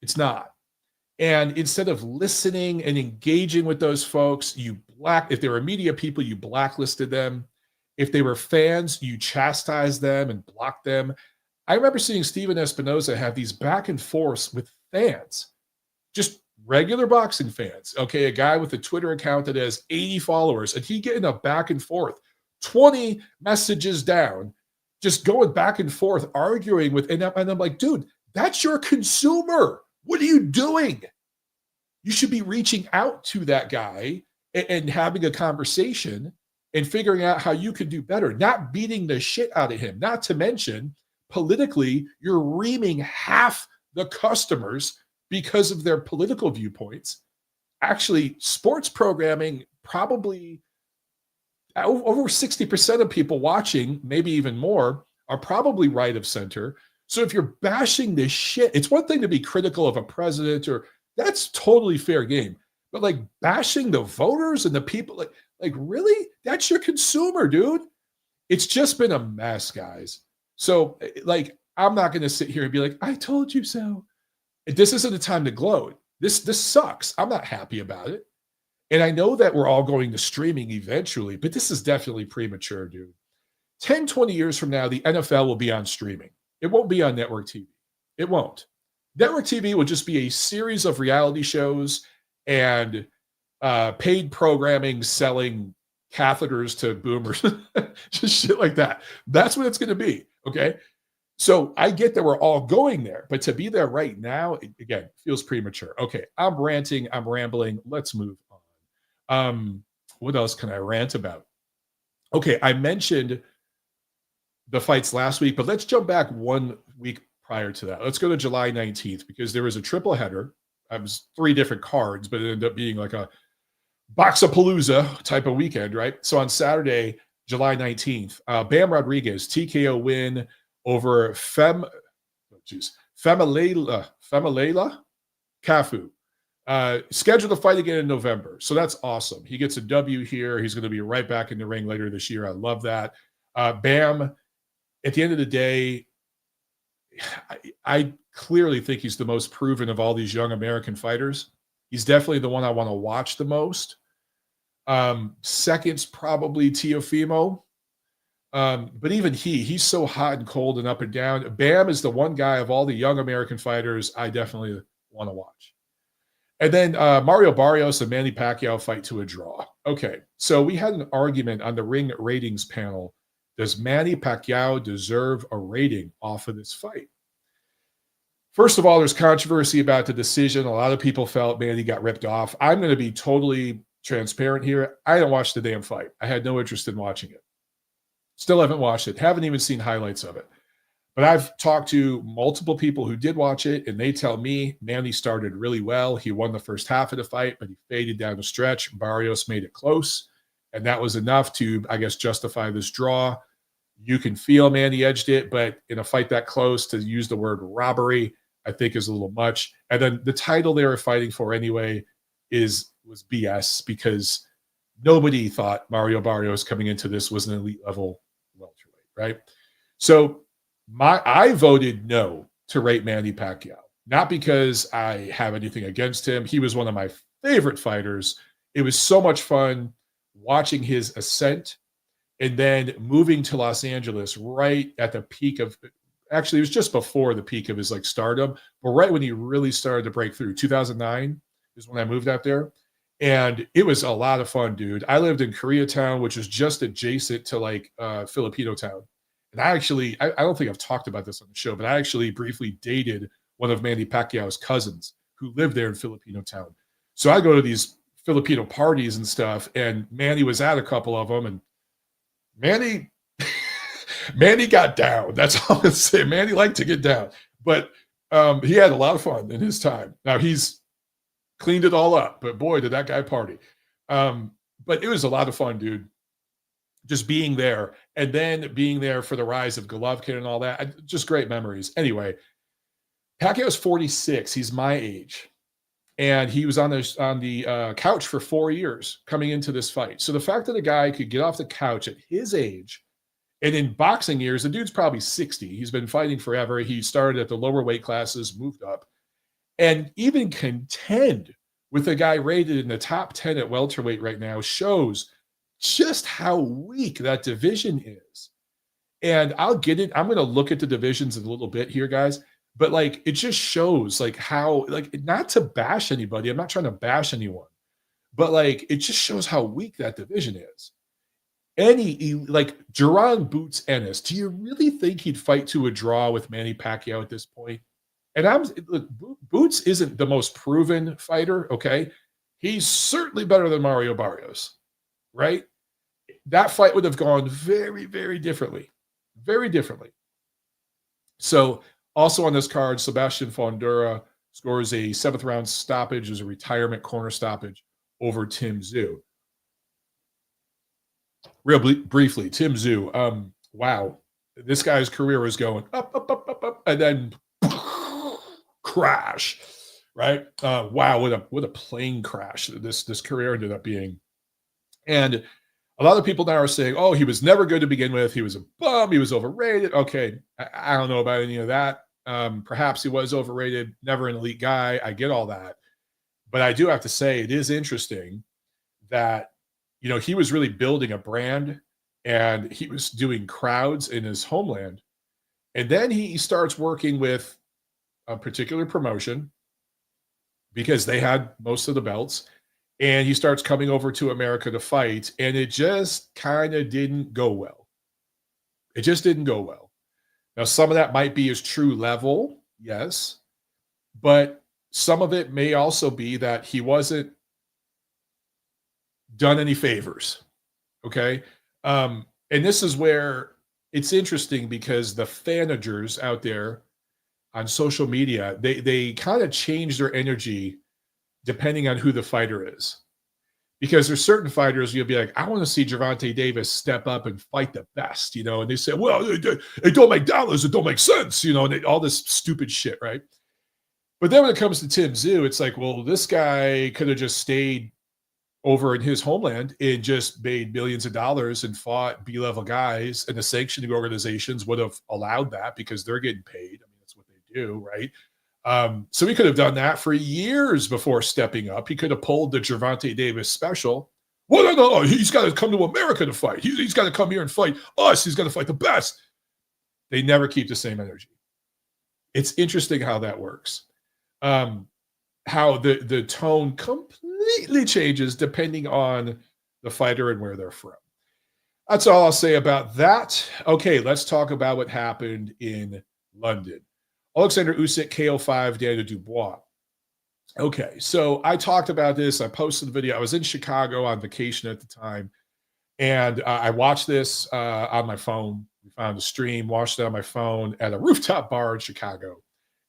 It's not. And instead of listening and engaging with those folks, if they were media people, you blacklisted them. If they were fans, you chastised them and blocked them. I remember seeing Steven Espinoza have these back and forths with fans, just regular boxing fans. Okay, a guy with a Twitter account that has 80 followers, and he getting a back and forth, 20 messages down, just going back and forth, arguing with, and I'm like, dude, that's your consumer. What are you doing? You should be reaching out to that guy and having a conversation and figuring out how you can do better, not beating the shit out of him. Not to mention, politically, you're reaming half the customers because of their political viewpoints. Actually, sports programming, probably over 60% of people watching, maybe even more, are probably right of center. So if you're bashing this shit, it's one thing to be critical of a president, or that's totally fair game. But like bashing the voters and the people, like really? That's your consumer, dude. It's just been a mess, guys. So like, I'm not going to sit here and be like, I told you so. This isn't the time to gloat. This sucks. I'm not happy about it. And I know that we're all going to streaming eventually, but this is definitely premature, dude. 10, 20 years from now, the NFL will be on streaming. It won't be on network TV. It won't. Network TV will just be a series of reality shows and paid programming selling catheters to boomers, just shit like that. That's what it's going to be, okay? So I get that we're all going there, but to be there right now, again, feels premature. Okay, I'm ranting, I'm rambling. Let's move on. What else can I rant about? Okay, I mentioned the fights last week, but let's jump back 1 week prior to that. Let's go to July 19th, because there was a triple header. It was 3 different cards, but it ended up being like a Boxapalooza type of weekend, right? So on Saturday, July 19th, Bam Rodriguez, TKO win over Femilela Cafu. Scheduled to fight again in November. So that's awesome. He gets a W here. He's going to be right back in the ring later this year. I love that. Bam, at the end of the day, I clearly think he's the most proven of all these young American fighters. He's definitely the one I want to watch the most. Second's probably Teofimo. But even he's so hot and cold and up and down. Bam is the one guy of all the young American fighters I definitely want to watch. And then Mario Barrios and Manny Pacquiao fight to a draw. Okay, so we had an argument on the Ring Ratings panel. Does Manny Pacquiao deserve a rating off of this fight? First of all, there's controversy about the decision. A lot of people felt Manny got ripped off. I'm going to be totally transparent here. I didn't watch the damn fight. I had no interest in watching it. Still haven't watched it. Haven't even seen highlights of it. But I've talked to multiple people who did watch it, and they tell me Manny started really well. He won the first half of the fight, but he faded down the stretch. Barrios made it close, and that was enough to, I guess, justify this draw. You can feel Manny edged it, but in a fight that close, to use the word robbery, I think is a little much. And then the title they were fighting for anyway was BS, because nobody thought Mario Barrios coming into this was an elite level welterweight, right? So I voted no to rate Manny Pacquiao, not because I have anything against him. He was one of my favorite fighters. It was so much fun watching his ascent and then moving to Los Angeles right at the peak of, actually, it was just before the peak of his like stardom, but right when he really started to break through. 2009 is when I moved out there. And it was a lot of fun, dude. I lived in Koreatown, which is just adjacent to like Filipino town. And I don't think I've talked about this on the show, but I actually briefly dated one of Manny Pacquiao's cousins who lived there in Filipino town. So I go to these Filipino parties and stuff, and Manny was at a couple of them, and Manny got down. That's all I'm going to say. Manny liked to get down, but he had a lot of fun in his time. Now he's cleaned it all up, but boy, did that guy party. But it was a lot of fun, dude. Just being there, and then being there for the rise of Golovkin and all that. Just great memories. Anyway, Pacquiao's 46. He's my age. And he was on the couch for 4 years coming into this fight. So the fact that a guy could get off the couch at his age And in boxing years, the dude's probably 60. He's been fighting forever. He started at the lower weight classes, moved up, and even contend with a guy rated in the top 10 at welterweight right now shows just how weak that division is. And I'll get it. I'm going to look at the divisions in a little bit here, guys. But like, it just shows like how, like, not to bash anybody. I'm not trying to bash anyone, but like, it just shows how weak that division is. Like Jerron Boots Ennis, do you really think he'd fight to a draw with Manny Pacquiao at this point? And look, Boots isn't the most proven fighter, okay? He's certainly better than Mario Barrios, right? That fight would have gone very, very differently. Very differently. So, also on this card, Sebastian Fondura scores a 7th round stoppage as a retirement corner stoppage over Tim Tszyu. Real briefly, Tim Tszyu, wow. This guy's career was going up, up, up, up, up, and then crash, right? Wow, what a plane crash this career ended up being. And a lot of people now are saying, oh, he was never good to begin with. He was a bum. He was overrated. Okay, I don't know about any of that. Perhaps he was overrated, never an elite guy. I get all that. But I do have to say it is interesting that, you know, he was really building a brand and he was doing crowds in his homeland. And then he starts working with a particular promotion because they had most of the belts. And he starts coming over to America to fight. And it just kind of didn't go well. It just didn't go well. Now, some of that might be his true level. Yes. But some of it may also be that he wasn't done any favors. Okay. And this is where it's interesting because the fanagers out there on social media, they kind of change their energy depending on who the fighter is. Because there's certain fighters you'll be like, I want to see Gervonta Davis step up and fight the best, you know, and they say, well, it don't make dollars, it don't make sense, you know, and all this stupid shit, right? But then when it comes to Tim Tszyu, it's like, well, this guy could have just stayed over in his homeland and just made millions of dollars and fought B-level guys, and the sanctioning organizations would have allowed that because they're getting paid. I mean, that's what they do, right? So he could have done that for years before stepping up. He could have pulled the Gervonta Davis special. Well, no, he's got to come to America to fight. He's got to come here and fight us. He's got to fight the best. They never keep the same energy. It's interesting how that works. How the tone completely changes depending on the fighter and where they're from. That's all I'll say about that. Okay, let's talk about what happened in London. Alexander Usyk, KO5, Daniel Dubois. Okay, so I talked about this. I posted the video. I was in Chicago on vacation at the time, and I watched this on my phone. We found a stream, watched it on my phone at a rooftop bar in Chicago.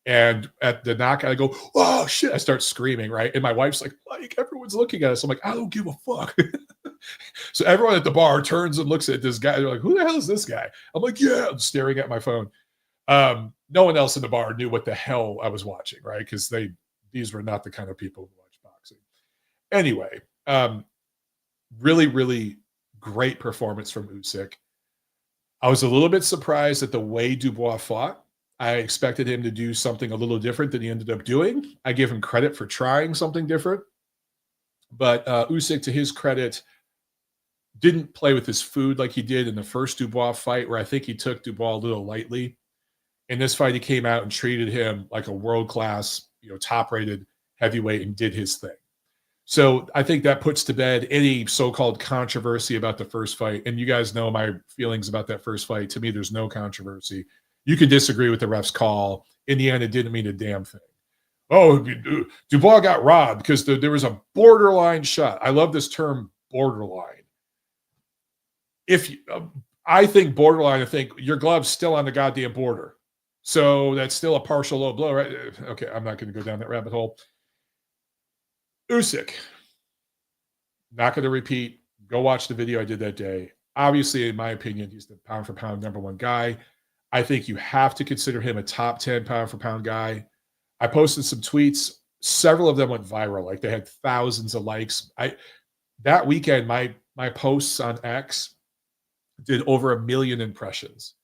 And at the knockout, I go, oh, shit. I start screaming, right? And my wife's like, everyone's looking at us. I'm like, I don't give a fuck. So everyone at the bar turns and looks at this guy. They're like, who the hell is this guy? I'm like, yeah, I'm staring at my phone. No one else in the bar knew what the hell I was watching, right? Because these were not the kind of people who watch boxing. Anyway, really, really great performance from Usyk. I was a little bit surprised at the way Dubois fought. I expected him to do something a little different than he ended up doing. I give him credit for trying something different. But Usyk, to his credit, didn't play with his food like he did in the first Dubois fight, where I think he took Dubois a little lightly. In this fight, he came out and treated him like a world-class, top-rated heavyweight and did his thing. So I think that puts to bed any so-called controversy about the first fight. And you guys know my feelings about that first fight. To me, there's no controversy. You can disagree with the ref's call. In the end, it didn't mean a damn thing. Oh, Dubois got robbed because there was a borderline shot. I love this term, borderline. I think borderline, I think your glove's still on the goddamn border. So that's still a partial low blow, right? Okay, I'm not going to go down that rabbit hole. Usyk, not going to repeat. Go watch the video I did that day. Obviously, in my opinion, he's the pound-for-pound number one guy. I think you have to consider him a top 10 pound-for-pound guy. I posted some tweets. Several of them went viral. Like, they had thousands of likes. That weekend, my posts on X did over 1 million impressions,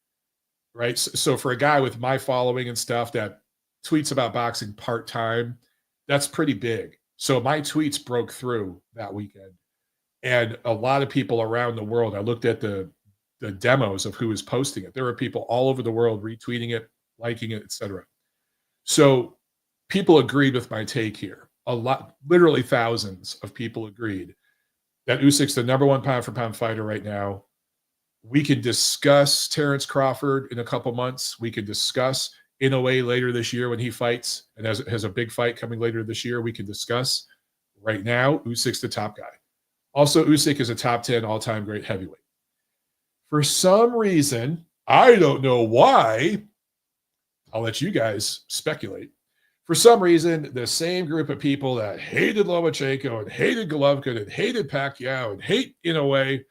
right? So for a guy with my following and stuff that tweets about boxing part-time, that's pretty big. So my tweets broke through that weekend. And a lot of people around the world, I looked at the demos of who was posting it. There were people all over the world retweeting it, liking it, etc. So people agreed with my take here. A lot, literally thousands of people agreed that Usyk's the number one pound for pound fighter right now. We can discuss Terrence Crawford in a couple months. We can discuss Inoue later this year when he fights and has a big fight coming later this year. We can discuss. Right now, Usyk's the top guy. Also, Usyk is a top 10 all-time great heavyweight. For some reason, I don't know why, I'll let you guys speculate. For some reason, the same group of people that hated Lomachenko and hated Golovkin and hated Pacquiao and hate Inoue,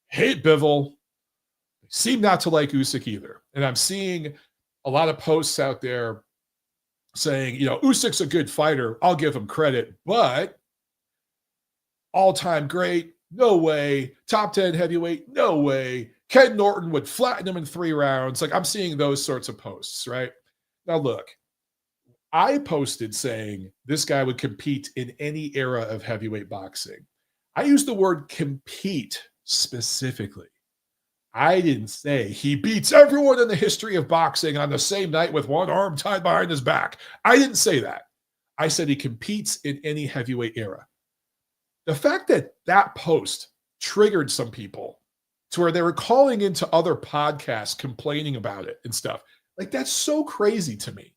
hate Bivol, seem not to like Usyk either. And I'm seeing a lot of posts out there saying, Usyk's a good fighter. I'll give him credit, but all-time great, no way. Top 10 heavyweight, no way. Ken Norton would flatten him in 3 rounds. Like, I'm seeing those sorts of posts, right? Now, look, I posted saying this guy would compete in any era of heavyweight boxing. I used the word compete specifically. I didn't say he beats everyone in the history of boxing on the same night with one arm tied behind his back. I didn't say that. I said he competes in any heavyweight era. The fact that that post triggered some people to where they were calling into other podcasts complaining about it and stuff, like, that's so crazy to me.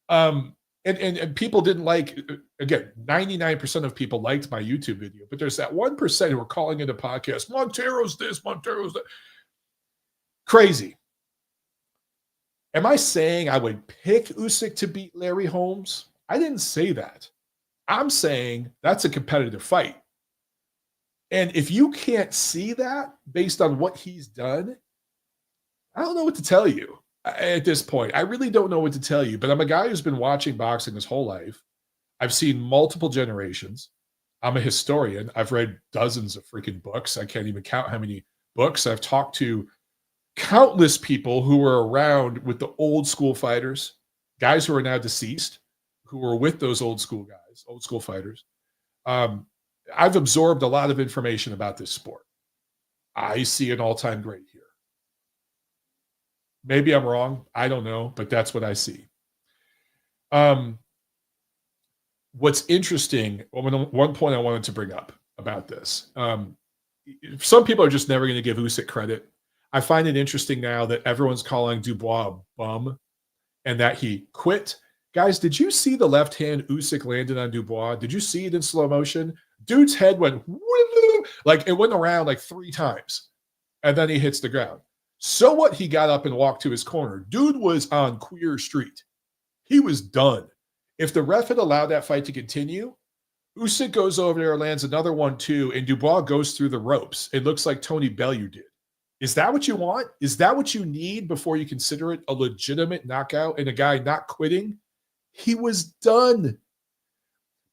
And people didn't like, again, 99% of people liked my YouTube video, but there's that 1% who are calling into podcasts, Montero's this, Montero's that. Crazy. Am I saying I would pick Usyk to beat Larry Holmes? I didn't say that. I'm saying that's a competitive fight. And if you can't see that based on what he's done, I don't know what to tell you at this point. I really don't know what to tell you, but I'm a guy who's been watching boxing his whole life. I've seen multiple generations. I'm a historian. I've read dozens of freaking books. I can't even count how many books. I've talked to countless people who were around with the old school fighters, guys who are now deceased, who were with those old school guys, old school fighters. I've absorbed a lot of information about this sport. I see an all-time great here. Maybe I'm wrong. I don't know, but that's what I see. What's interesting, one point I wanted to bring up about this. Some people are just never going to give Usyk credit. I find it interesting now that everyone's calling Dubois a bum and that he quit. Guys, did you see the left hand Usyk landed on Dubois? Did you see it in slow motion? Dude's head went like it went around like 3 times, and then he hits the ground. So what? He got up and walked to his corner. Dude was on Queer Street. He was done. If the ref had allowed that fight to continue, Usyk goes over there, lands another 1-2, and Dubois goes through the ropes. It looks like Tony Bellew did. Is that what you want? Is that what you need before you consider it a legitimate knockout and a guy not quitting? He was done.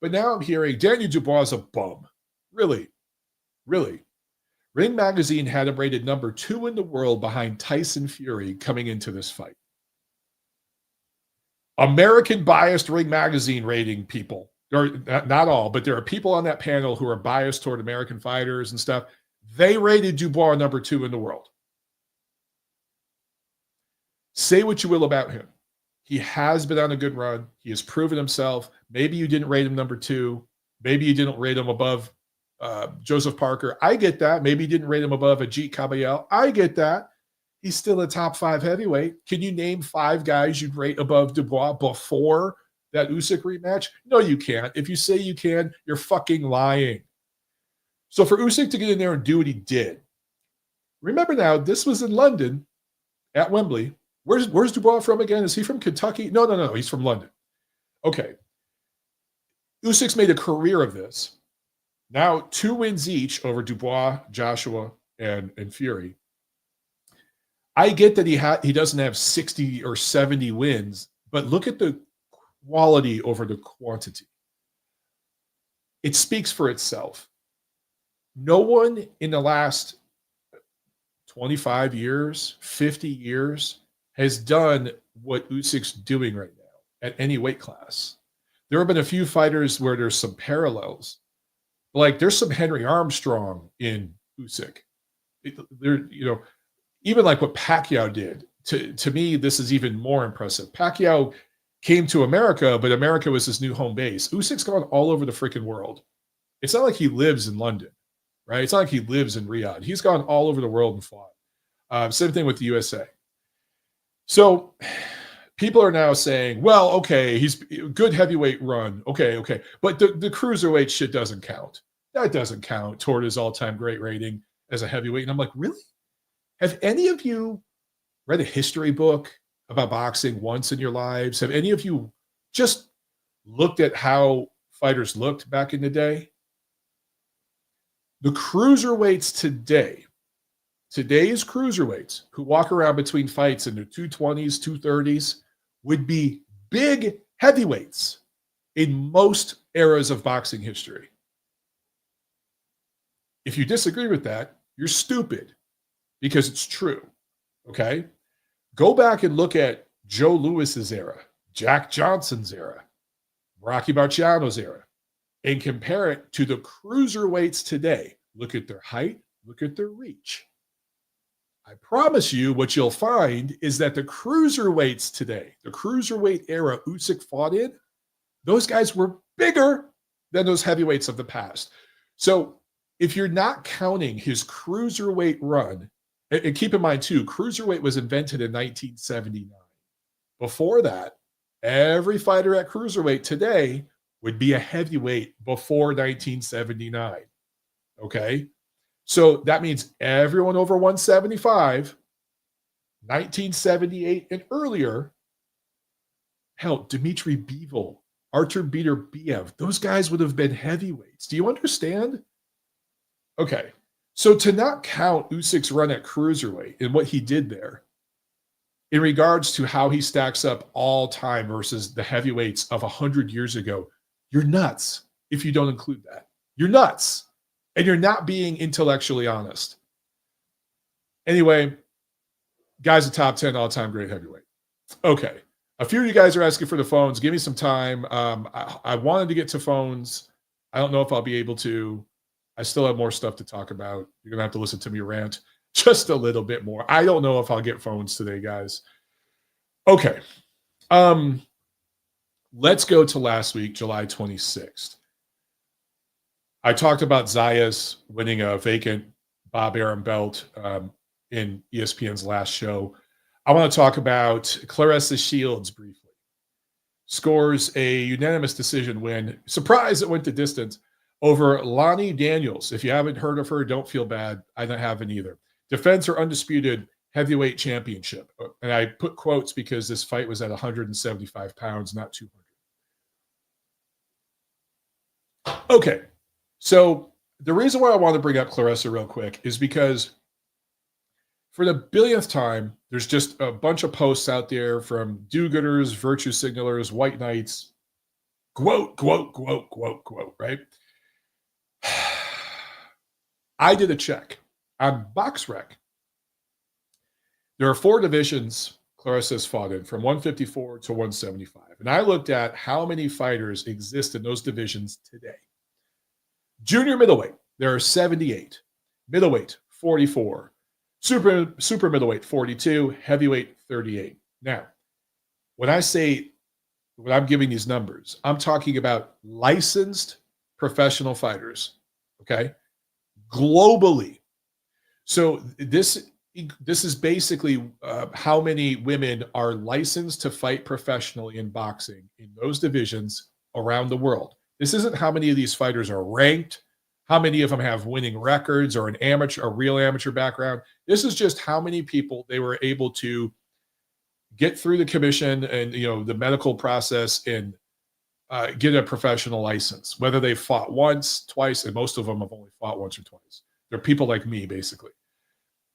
But now I'm hearing Daniel Dubois is a bum. Really? Really? Ring Magazine had him rated number 2 in the world behind Tyson Fury coming into this fight. American biased Ring Magazine rating people, or not all, but there are people on that panel who are biased toward American fighters and stuff. They rated Dubois number 2 in the world. Say what you will about him. He has been on a good run. He has proven himself. Maybe you didn't rate him number 2. Maybe you didn't rate him above Joseph Parker. I get that. Maybe you didn't rate him above Ajit Caballel. I get that. He's still a top 5 heavyweight. Can you name 5 guys you'd rate above Dubois before that Usyk rematch? No, you can't. If you say you can, you're fucking lying. So for Usyk to get in there and do what he did, remember now, this was in London at Wembley. Where's Dubois from again? Is he from Kentucky? No. He's from London. Okay. Usyk's made a career of this. Now 2 wins each over Dubois, Joshua, and Fury. I get that he doesn't have 60 or 70 wins, but look at the quality over the quantity. It speaks for itself. No one in the last 25 years, 50 years, has done what Usyk's doing right now at any weight class. There have been a few fighters where there's some parallels. Like there's some Henry Armstrong in Usyk. There, even like what Pacquiao did. To me, this is even more impressive. Pacquiao came to America, but America was his new home base. Usyk's gone all over the freaking world. It's not like he lives in London, right? It's not like he lives in Riyadh. He's gone all over the world and fought. Same thing with the USA. So people are now saying, well, okay, he's good heavyweight run. Okay. But the cruiserweight shit doesn't count. That doesn't count toward his all-time great rating as a heavyweight. And I'm like, really? Have any of you read a history book about boxing once in your lives? Have any of you just looked at how fighters looked back in the day? The cruiserweights today, today's cruiserweights who walk around between fights in their 220s, 230s would be big heavyweights in most eras of boxing history. If you disagree with that, you're stupid because it's true. Okay? Go back and look at Joe Louis's era, Jack Johnson's era, Rocky Marciano's era, and compare it to the cruiserweights today. Look at their height, look at their reach. I promise you what you'll find is that the cruiserweights today, the cruiserweight era Usyk fought in, those guys were bigger than those heavyweights of the past. So if you're not counting his cruiserweight run, and keep in mind too, cruiserweight was invented in 1979. Before that, every fighter at cruiserweight today would be a heavyweight before 1979. Okay? So that means everyone over 175, 1978 and earlier, hell, Dmitry Bivol, Artur Beterbiev, those guys would have been heavyweights. Do you understand? Okay. So to not count Usyk's run at cruiserweight and what he did there in regards to how he stacks up all time versus the heavyweights of 100 years ago, you're nuts if you don't include that. You're nuts. And you're not being intellectually honest. Anyway, guy's a top 10 all-time great heavyweight. Okay. A few of you guys are asking for the phones. Give me some time. I wanted to get to phones. I don't know if I'll be able to. I still have more stuff to talk about. You're going to have to listen to me rant just a little bit more. I don't know if I'll get phones today, guys. Okay. Let's go to last week, July 26th. I talked about Zayas winning a vacant Bob Arum belt in ESPN's last show. I want to talk about Claressa Shields briefly. Scores a unanimous decision win. Surprise, it went the distance over Lonnie Daniels. If you haven't heard of her, don't feel bad. I haven't either. Defends her undisputed heavyweight championship. And I put quotes because this fight was at 175 pounds, not 200. Okay. So the reason why I want to bring up Claressa real quick is because for the billionth time, there's just a bunch of posts out there from do-gooders, virtue signalers, white knights, quote, right? I did a check on BoxRec. There are 4 divisions Claressa's fought in, from 154 to 175. And I looked at how many fighters exist in those divisions today. Junior middleweight, there are 78. Middleweight, 44. Super middleweight, 42. Heavyweight, 38. Now, when I'm giving these numbers, I'm talking about licensed professional fighters, okay? Globally. So this is basically how many women are licensed to fight professionally in boxing in those divisions around the world. This isn't how many of these fighters are ranked, how many of them have winning records or a real amateur background. This is just how many people they were able to get through the commission and the medical process and get a professional license, whether they fought once, twice, and most of them have only fought once or twice. They're people like me, basically.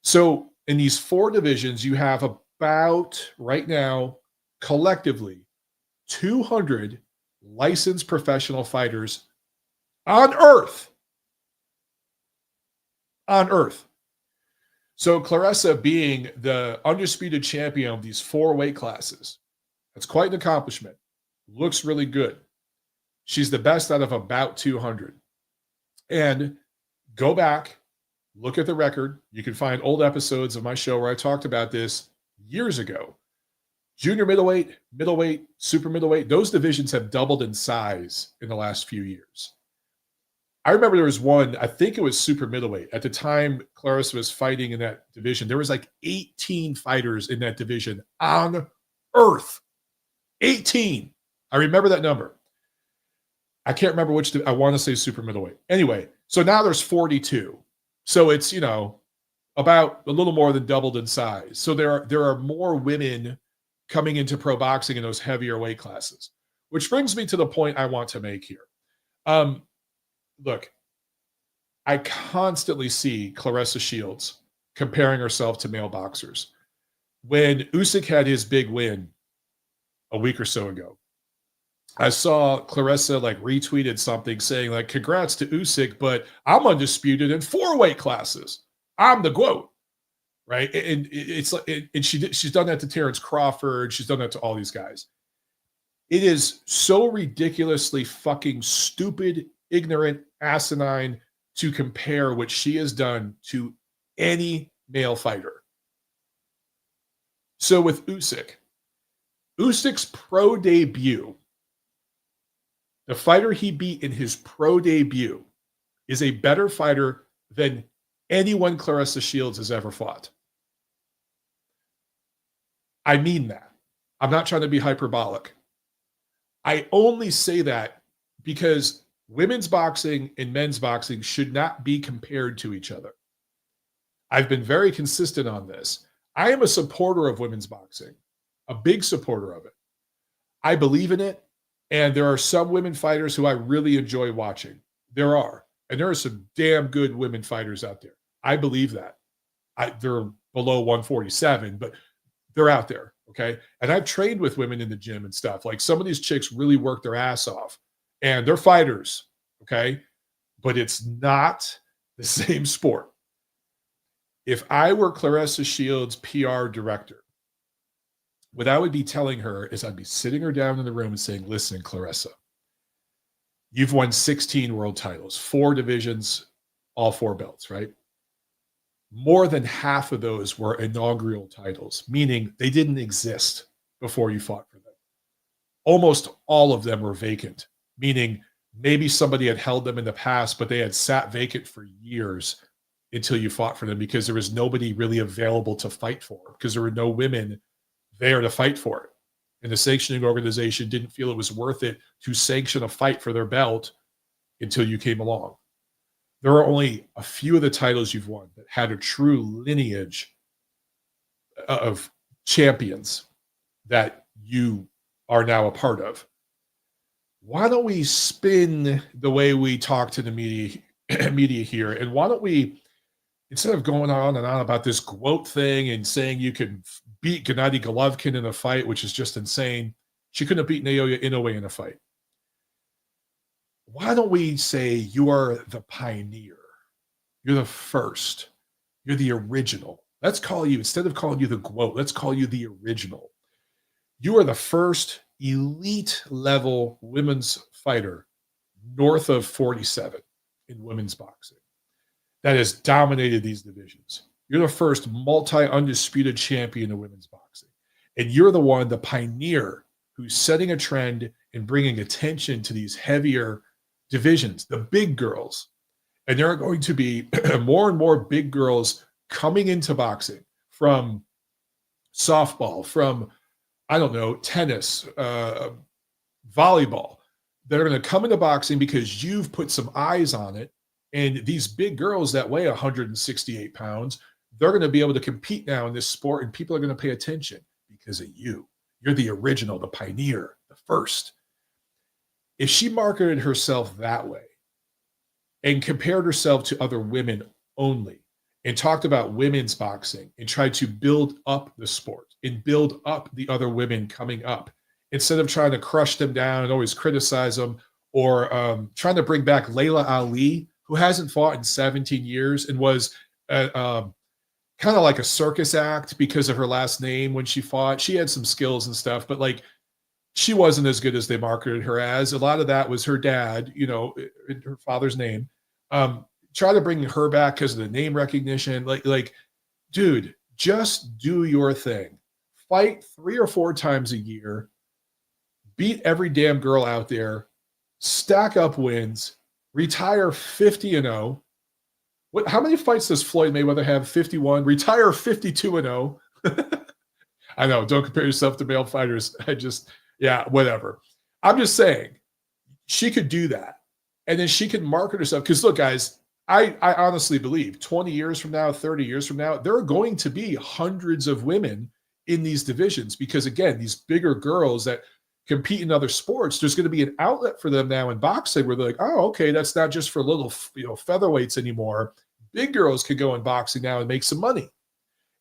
So in these 4 divisions, you have about, right now, collectively, 200 licensed professional fighters on Earth. On Earth. So Claressa being the undisputed champion of these 4 weight classes, that's quite an accomplishment. Looks really good. She's the best out of about 200. And go back, look at the record. You can find old episodes of my show where I talked about this years ago. Junior middleweight, super middleweight, those divisions have doubled in size in the last few years. I remember there was one, I think it was super middleweight. At the time Claressa was fighting in that division, there was like 18 fighters in that division on earth. 18. I remember that number. I can't remember which, I want to say super middleweight. Anyway, so now there's 42. So it's, about a little more than doubled in size. So there are more women coming into pro boxing in those heavier weight classes, which brings me to the point I want to make here. Look, I constantly see Claressa Shields comparing herself to male boxers. When Usyk had his big win a week or so ago, I saw Claressa retweeted something saying congrats to Usyk, but I'm undisputed in 4 weight classes. I'm the GOAT, right? And it's like, and she's done that to Terrence Crawford. She's done that to all these guys. It is so ridiculously fucking stupid, ignorant, asinine to compare what she has done to any male fighter. So with Usyk's pro debut, the fighter he beat in his pro debut is a better fighter than anyone Claressa Shields has ever fought. I mean that. I'm not trying to be hyperbolic. I only say that because women's boxing and men's boxing should not be compared to each other. I've been very consistent on this. I am a supporter of women's boxing, a big supporter of it. I believe in it, and there are some women fighters who I really enjoy watching. There are, and there are some damn good women fighters out there. I believe that. They're below 147, but they're out there, okay? And I've trained with women in the gym and stuff. Some of these chicks really work their ass off, and they're fighters, okay? But it's not the same sport. If I were Claressa Shields' PR director, what I would be telling her is I'd be sitting her down in the room and saying, listen, Claressa, you've won 16 world titles, 4 divisions, all 4 belts, right? More than half of those were inaugural titles, meaning they didn't exist before you fought for them. Almost all of them were vacant, meaning maybe somebody had held them in the past, but they had sat vacant for years until you fought for them because there was nobody really available to fight for, because there were no women there to fight for it. And the sanctioning organization didn't feel it was worth it to sanction a fight for their belt until you came along. There are only a few of the titles you've won that had a true lineage of champions that you are now a part of. Why don't we spin the way we talk to the media here, and why don't we, instead of going on and on about this GOAT thing and saying you can beat Gennady Golovkin in a fight, which is just insane. She couldn't have beat Naoya Inoue in a fight. Why don't we say you are the pioneer? You're the first. You're the original. Let's call you, instead of calling you the GOAT, let's call you the original. You are the first elite level women's fighter north of 47 in women's boxing that has dominated these divisions. You're the first multi-undisputed champion of women's boxing. And you're the one, the pioneer, who's setting a trend and bringing attention to these heavier divisions, the big girls. And there are going to be more and more big girls coming into boxing from softball, from, I don't know, tennis, volleyball. They're going to come into boxing because you've put some eyes on it. And these big girls that weigh 168 pounds, they're going to be able to compete now in this sport, and people are going to pay attention because of you. You're the original, the pioneer, the first. If she marketed herself that way and compared herself to other women only and talked about women's boxing and tried to build up the sport and build up the other women coming up, instead of trying to crush them down and always criticize them, or trying to bring back Layla Ali, who hasn't fought in 17 years and was kind of like a circus act because of her last name when she fought. She had some skills and stuff, but like she wasn't as good as they marketed her as. A lot of that was her dad, her father's name. Try to bring her back because of the name recognition. Like, dude, just do your thing. Fight 3 or 4 times a year. Beat every damn girl out there. Stack up wins. Retire 50-0. How many fights does Floyd Mayweather have? 51. Retire 52-0. I know. Don't compare yourself to male fighters. Whatever. I'm just saying she could do that. And then she can market herself. Because look, guys, I honestly believe 20 years from now, 30 years from now, there are going to be hundreds of women in these divisions. Because again, these bigger girls that compete in other sports, there's going to be an outlet for them now in boxing where they're like, oh, okay, that's not just for little, featherweights anymore. Big girls can go in boxing now and make some money.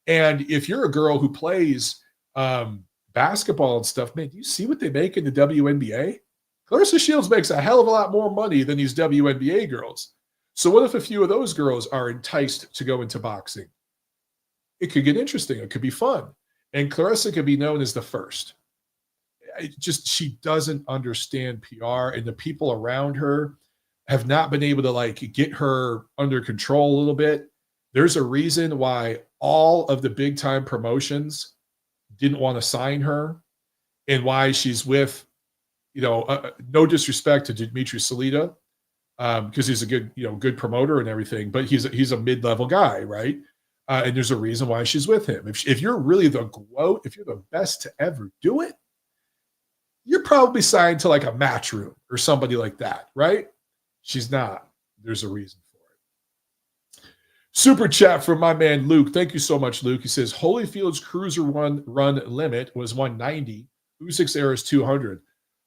And if you're a girl who plays basketball and stuff, man, do you see what they make in the WNBA? Clarissa Shields makes a hell of a lot more money than these WNBA girls. So what if a few of those girls are enticed to go into boxing? It could get interesting. It could be fun. And Clarissa could be known as the first. She doesn't understand PR, and the people around her have not been able to get her under control a little bit. There's a reason why all of the big time promotions didn't want to sign her, and why she's with, no disrespect to Dmitry Salita, because he's a good promoter and everything, but he's a mid-level guy, right? And there's a reason why she's with him. If you're really the GOAT, if you're the best to ever do it, you're probably signed to like a Matchroom or somebody like that, right? She's not. There's a reason for it. Super chat from my man Luke. Thank you so much, Luke. He says Holyfield's cruiser run limit was 190. Usyk's era is 200.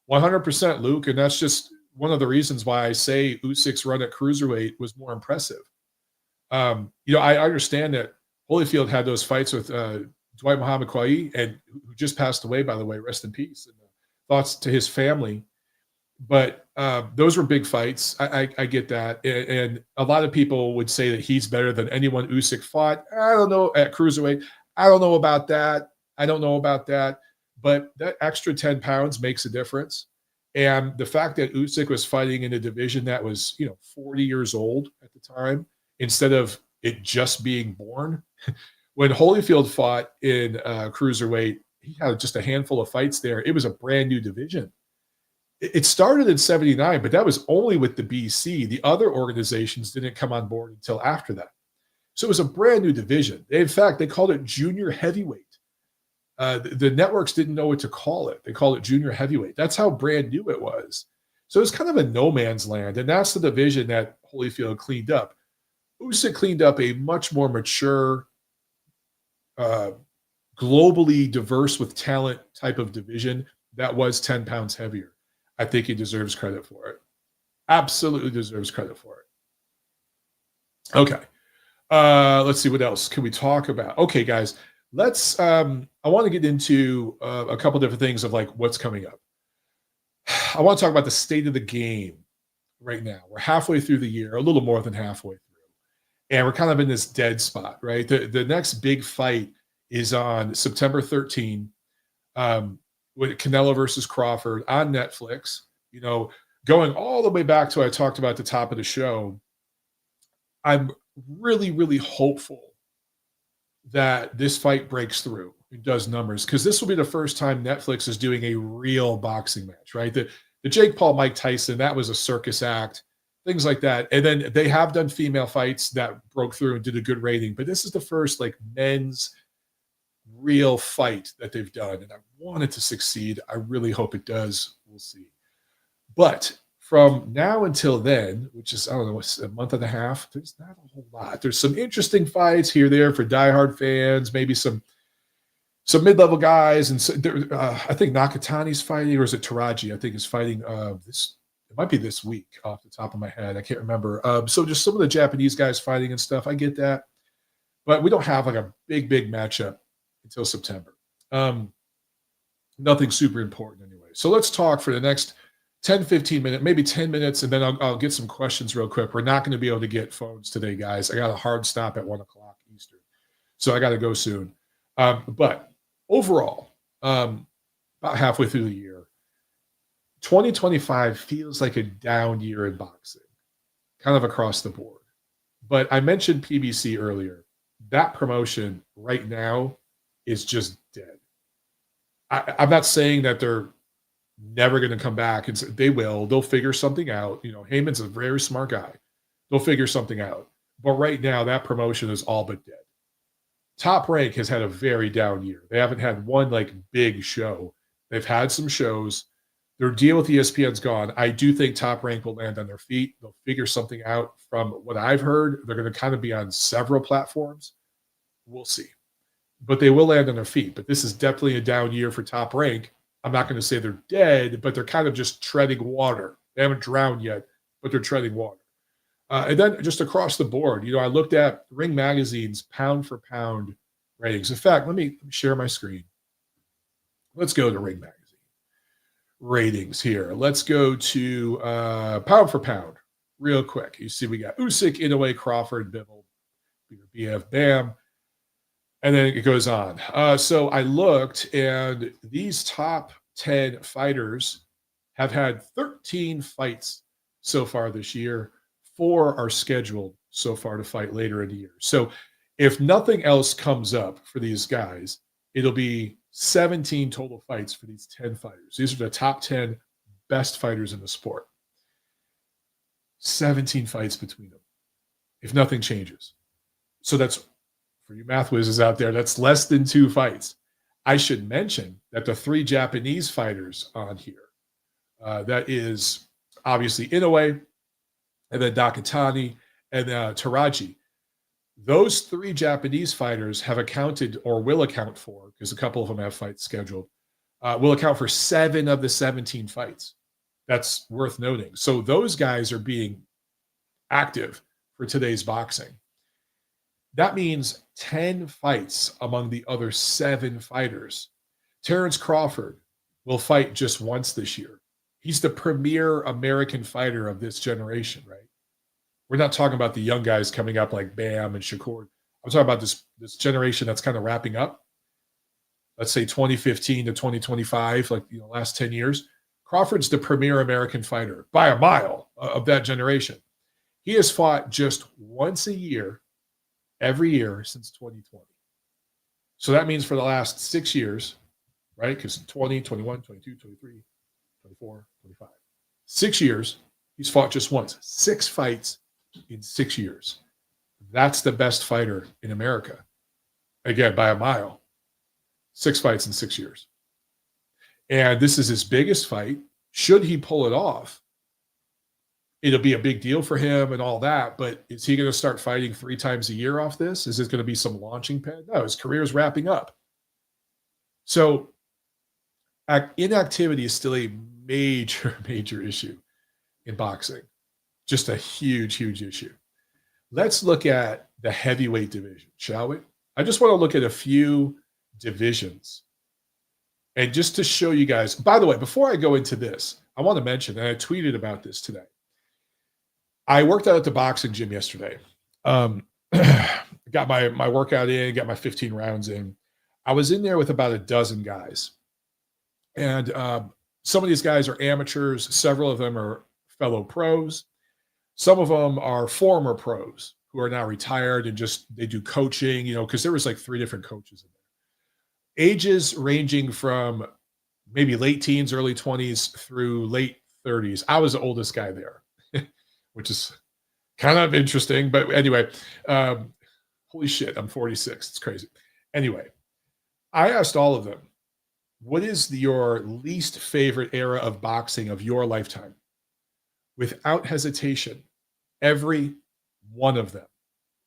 100%, Luke, and that's just one of the reasons why I say Usyk's run at cruiserweight was more impressive. I understand that Holyfield had those fights with Dwight Muhammad Quayi, and who just passed away, by the way, rest in peace. And thoughts to his family. But those were big fights. I get that. And a lot of people would say that he's better than anyone Usyk fought. I don't know, at cruiserweight. I don't know about that. But that extra 10 pounds makes a difference. And the fact that Usyk was fighting in a division that was, 40 years old at the time, instead of it just being born. When Holyfield fought in cruiserweight, he had just a handful of fights there. It was a brand new division. It started in 79, but that was only with the BC. The other organizations didn't come on board until after that. So it was a brand new division. In fact, they called it junior heavyweight. The networks didn't know what to call it. They called it junior heavyweight. That's how brand new it was. So it was kind of a no man's land, and that's the division that Holyfield cleaned up. Usyk cleaned up a much more mature, globally diverse with talent type of division that was 10 pounds heavier. I think he deserves credit for it. Absolutely deserves credit for it. Okay. Let's see, what else can we talk about? Okay, guys, let's I want to get into a couple different things of like what's coming up. I want to talk about the state of the game right now. We're halfway through the year, a little more than halfway through, and we're kind of in this dead spot, right? The next big fight is on September 13, with Canelo versus Crawford on Netflix. Going all the way back to what I talked about at the top of the show, I'm really, really hopeful that this fight breaks through and does numbers, because this will be the first time Netflix is doing a real boxing match, right? The Jake Paul, Mike Tyson, that was a circus act, things like that. And then they have done female fights that broke through and did a good rating, but this is the first like men's real fight that they've done. And I want it to succeed. I really hope it does. We'll see. But from now until then, which is, I don't know, a month and a half, there's not a whole lot. There's some interesting fights here, there for diehard fans, maybe some mid-level guys. And so I think Nakatani's fighting, or is it Taraji? I think is fighting it might be this week off the top of my head. I can't remember. So just some of the Japanese guys fighting and stuff. I get that. But we don't have like a big matchup until September. Nothing super important anyway. So let's talk for the next 10, 15 minutes, maybe 10 minutes, and then I'll get some questions real quick. We're not going to be able to get phones today, guys. I got a hard stop at 1 o'clock Eastern. So I got to go soon. But overall, about halfway through the year, 2025 feels like a down year in boxing, kind of across the board. But I mentioned PBC earlier. That promotion right now is just dead. I'm not saying that they're never going to come back, and they will. They'll figure something out. Heyman's a very smart guy. They'll figure something out. But right now, that promotion is all but dead. Top Rank has had a very down year. They haven't had one big show. They've had some shows. Their deal with ESPN's gone. I do think Top Rank will land on their feet. They'll figure something out. From what I've heard, they're going to kind of be on several platforms. We'll see. But they will land on their feet. But this is definitely a down year for Top Rank. I'm not going to say they're dead, but they're kind of just treading water. They haven't drowned yet, but they're treading water. And then just across the board, I looked at Ring Magazine's pound for pound ratings. In fact, let me share my screen. Let's go to Ring Magazine ratings here. Let's go to pound for pound real quick. You see we got Usyk, Inoue, Crawford, Bivol, BF, Bam. And then it goes on. So I looked, and these top 10 fighters have had 13 fights so far this year. 4 are scheduled so far to fight later in the year. So if nothing else comes up for these guys, it'll be 17 total fights for these 10 fighters. These are the top 10 best fighters in the sport. 17 fights between them, if nothing changes. So that's, for you math whizzes out there, that's less than 2 fights. I should mention that the 3 Japanese fighters on here, that is obviously Inoue, and then Dakatani, and Taraji. Those 3 Japanese fighters have accounted, or will account for, because a couple of them have fights scheduled, will account for 7 of the 17 fights. That's worth noting. So those guys are being active for today's boxing. That means 10 fights among the other 7 fighters. Terrence Crawford will fight just once this year. He's the premier American fighter of this generation, right? We're not talking about the young guys coming up like Bam and Shakur. I'm talking about this generation that's kind of wrapping up. Let's say 2015 to 2025, last 10 years. Crawford's the premier American fighter by a mile of that generation. He has fought just once a year, every year since 2020. So that means for the last 6 years, right? Because 20, 21, 22, 23, 24, 25. 6 years, he's fought just once. 6 fights in 6 years. That's the best fighter in America. Again, by a mile. 6 fights in 6 years. And this is his biggest fight. Should he pull it off, it'll be a big deal for him and all that. But is he going to start fighting 3 times a year off this? Is it going to be some launching pad? No, his career is wrapping up. So inactivity is still a major, major issue in boxing. Just a huge, huge issue. Let's look at the heavyweight division, shall we? I just want to look at a few divisions. And just to show you guys, by the way, before I go into this, I want to mention, and I tweeted about this today. I worked out at the boxing gym yesterday. Got my workout in, got my 15 rounds in. I was in there with about a dozen guys. And some of these guys are amateurs. Several of them are fellow pros. Some of them are former pros who are now retired and they do coaching, because there was 3 different coaches in there. Ages ranging from maybe late teens, early 20s through late 30s. I was the oldest guy there, which is kind of interesting. But anyway, holy shit, I'm 46. It's crazy. Anyway, I asked all of them, what is your least favorite era of boxing of your lifetime? Without hesitation, every one of them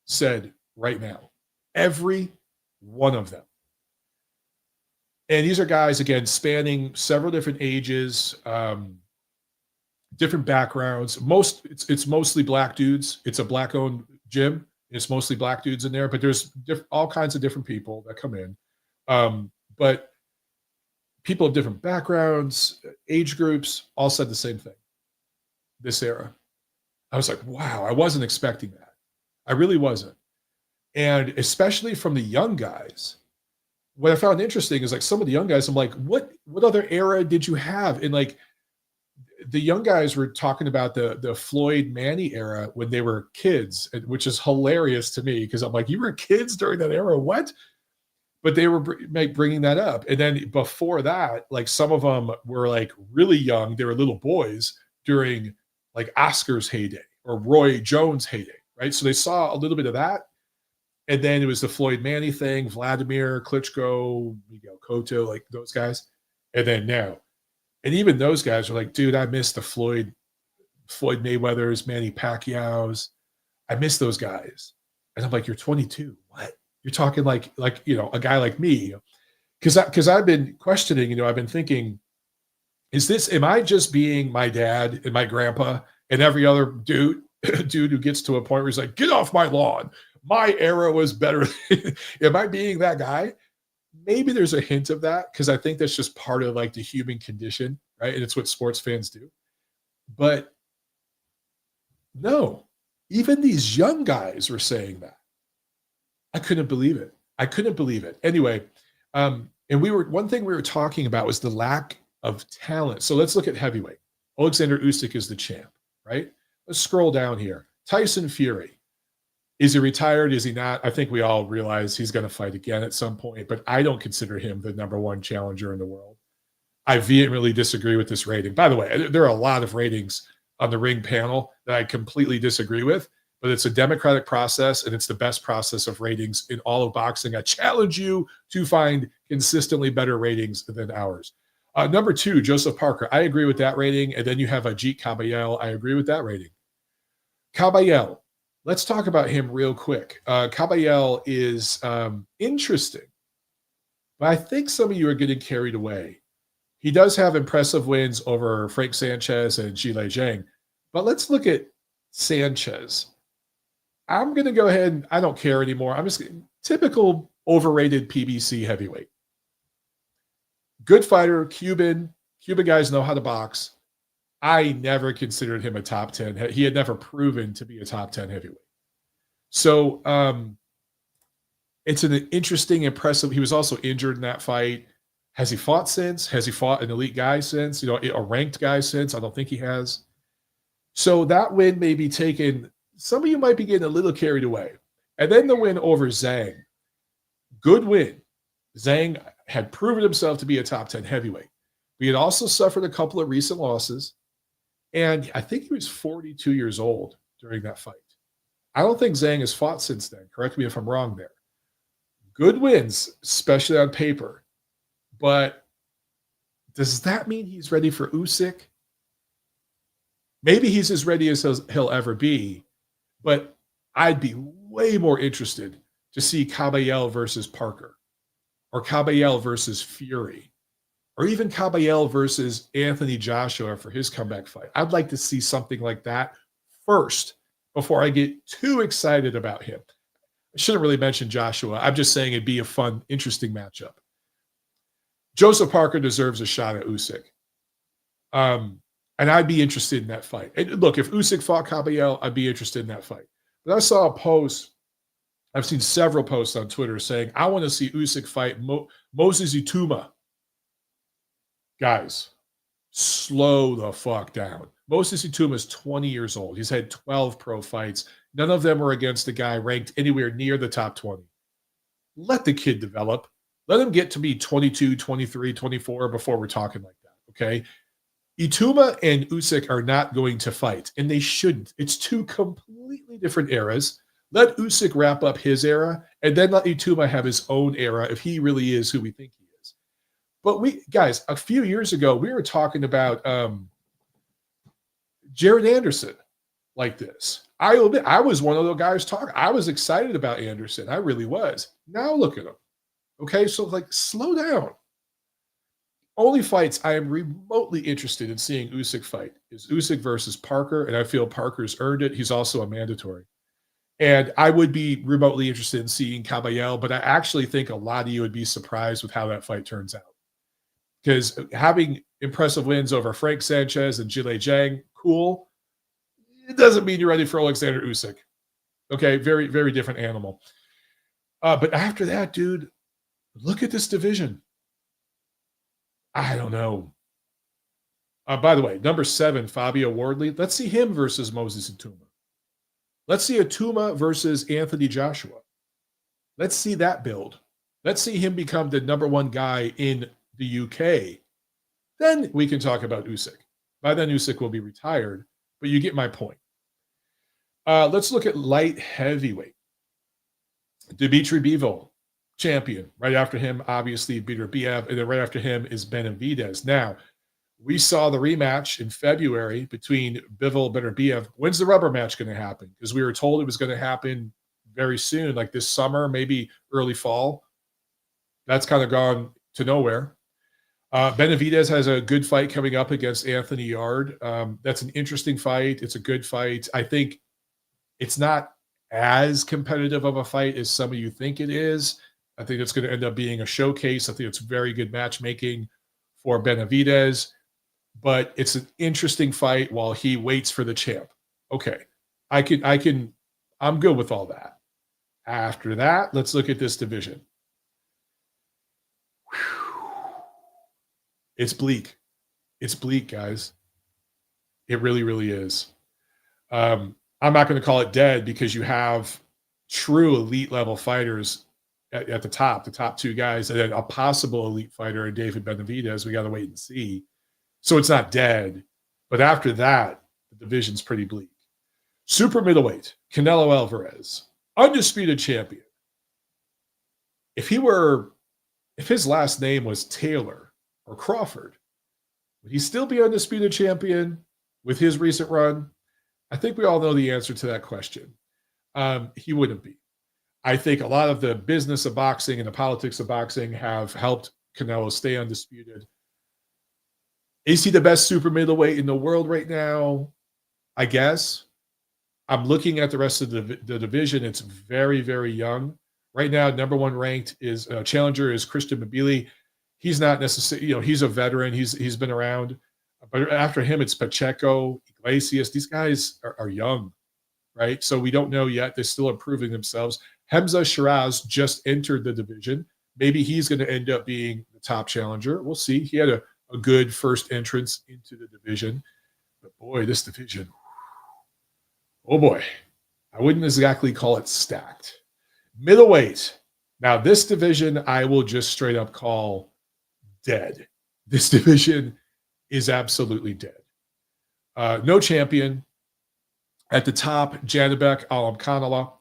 said right now. Every one of them. And these are guys, again, spanning several different ages, different backgrounds. It's mostly black dudes. It's a black-owned gym. It's mostly black dudes in there, but there's all kinds of different people that come in. But people of different backgrounds, age groups, all said the same thing. This era. I was like, wow, I wasn't expecting that. I really wasn't. And especially from the young guys, what I found interesting is like some of the young guys, I'm like, what other era did you have? And like the young guys were talking about the Floyd Manny era when they were kids, which is hilarious to me because I'm like, you were kids during that era? What? But they were bringing that up. And then before that, like some of them were like really young. They were little boys during like Oscar's heyday or Roy Jones' heyday, right? So they saw a little bit of that. And then it was the Floyd Manny thing, Vladimir, Klitschko, Miguel Cotto, like those guys. And then now. And even those guys are like, dude, I miss the Floyd Mayweathers, Manny Pacquiao's. I miss those guys. And I'm like, you're 22. What? You're talking like a guy like me. Because I've been questioning, I've been thinking, am I just being my dad and my grandpa and every other dude who gets to a point where he's like, get off my lawn. My era was better. Am I being that guy? Maybe there's a hint of that because I think that's just part of like the human condition, right? And it's what sports fans do. But no, even these young guys were saying that. I couldn't believe it. Anyway, and one thing we were talking about was the lack of talent. So let's look at heavyweight. Alexander Usyk is the champ, right? Let's scroll down here. Tyson Fury. Is he retired? Is he not? I think we all realize he's going to fight again at some point, but I don't consider him the number one challenger in the world. I vehemently disagree with this rating. By the way, there are a lot of ratings on the Ring panel that I completely disagree with, but it's a democratic process, and it's the best process of ratings in all of boxing. I challenge you to find consistently better ratings than ours. Number 2, Joseph Parker. I agree with that rating. And then you have Ajit Kabayel. I agree with that rating. Kabayel. Let's talk about him real quick. Kabayel is interesting, but I think some of you are getting carried away. He does have impressive wins over Frank Sanchez and Zhilei Zhang, but let's look at Sanchez. I'm going to go ahead and I don't care anymore. I'm just typical overrated PBC heavyweight. Good fighter, Cuban. Cuban guys know how to box. I never considered him a top 10. He had never proven to be a top 10 heavyweight. So it's an interesting, impressive. He was also injured in that fight. Has he fought since? Has he fought an elite guy since? A ranked guy since? I don't think he has. So that win may be taken. Some of you might be getting a little carried away. And then the win over Zhang. Good win. Zhang had proven himself to be a top 10 heavyweight. We had also suffered a couple of recent losses. And I think he was 42 years old during that fight. I don't think Zhang has fought since then. Correct me if I'm wrong there. Good wins, especially on paper. But does that mean he's ready for Usyk? Maybe he's as ready as he'll ever be. But I'd be way more interested to see Kabayel versus Parker or Kabayel versus Fury. Or even Kabayel versus Anthony Joshua for his comeback fight. I'd like to see something like that first before I get too excited about him. I shouldn't really mention Joshua. I'm just saying it'd be a fun, interesting matchup. Joseph Parker deserves a shot at Usyk. And I'd be interested in that fight. And look, if Usyk fought Kabayel, I'd be interested in that fight. But I saw a post. I've seen several posts on Twitter saying, I want to see Usyk fight Moses Ituma. Guys, slow the fuck down. Moses Ituma is 20 years old. He's had 12 pro fights. None of them were against a guy ranked anywhere near the top 20. Let the kid develop. Let him get to be 22, 23, 24 before we're talking like that, okay? Ituma and Usyk are not going to fight, and they shouldn't. It's two completely different eras. Let Usyk wrap up his era, and then let Ituma have his own era if he really is who we think he is. But guys, a few years ago, we were talking about Jared Anderson like this. I admit, I was one of those guys talking. I was excited about Anderson. I really was. Now look at him. Okay, so like slow down. Only fights I am remotely interested in seeing Usyk fight is Usyk versus Parker, and I feel Parker's earned it. He's also a mandatory. And I would be remotely interested in seeing Kabayel, but I actually think a lot of you would be surprised with how that fight turns out. Because having impressive wins over Frank Sanchez and Zhilei Zhang, cool. It doesn't mean you're ready for Alexander Usyk. Okay, very, very different animal. But after that, dude, look at this division. I don't know. By the way, number 7, Fabio Wardley. Let's see him versus Moses Atuma. Let's see Atuma versus Anthony Joshua. Let's see that build. Let's see him become the number 1 guy in the UK. Then we can talk about Usyk. By then, Usyk will be retired, but you get my point. Let's look at light heavyweight. Dimitri Bivol, champion. Right after him, obviously, Peter Biev, and then right after him is Benavidez. Now, we saw the rematch in February between Bivol and Beterbiev. When's the rubber match going to happen? Because we were told it was going to happen very soon, like this summer, maybe early fall. That's kind of gone to nowhere. Benavidez has a good fight coming up against Anthony Yard. That's an interesting fight. It's a good fight. I think it's not as competitive of a fight as some of you think it is. I think it's going to end up being a showcase. I think it's very good matchmaking for Benavidez, but it's an interesting fight while he waits for the champ. Okay. I'm good with all that. After that, let's look at this division. It's bleak. It's bleak, guys. It really, really is. I'm not going to call it dead because you have true elite level fighters at the top 2 guys, and then a possible elite fighter in David Benavidez. We got to wait and see. So it's not dead. But after that, the division's pretty bleak. Super middleweight, Canelo Alvarez, undisputed champion. If his last name was Taylor or Crawford, would he still be undisputed champion with his recent run? I think we all know the answer to that question. He wouldn't be. I think a lot of the business of boxing and the politics of boxing have helped Canelo stay undisputed. Is he the best super middleweight in the world right now? I guess. I'm looking at the rest of the division. It's very, very young. Right now, number 1 ranked is challenger is Christian Mabili. He's not necessarily, he's a veteran. He's been around. But after him, it's Pacheco, Iglesias. These guys are young, right? So we don't know yet. They're still improving themselves. Hamza Shiraz just entered the division. Maybe he's going to end up being the top challenger. We'll see. He had a good first entrance into the division. But boy, this division, oh boy, I wouldn't exactly call it stacked. Middleweight. Now, this division, I will just straight up call dead. This division is absolutely dead. No champion. At the top, Janibek Alamkhanallah,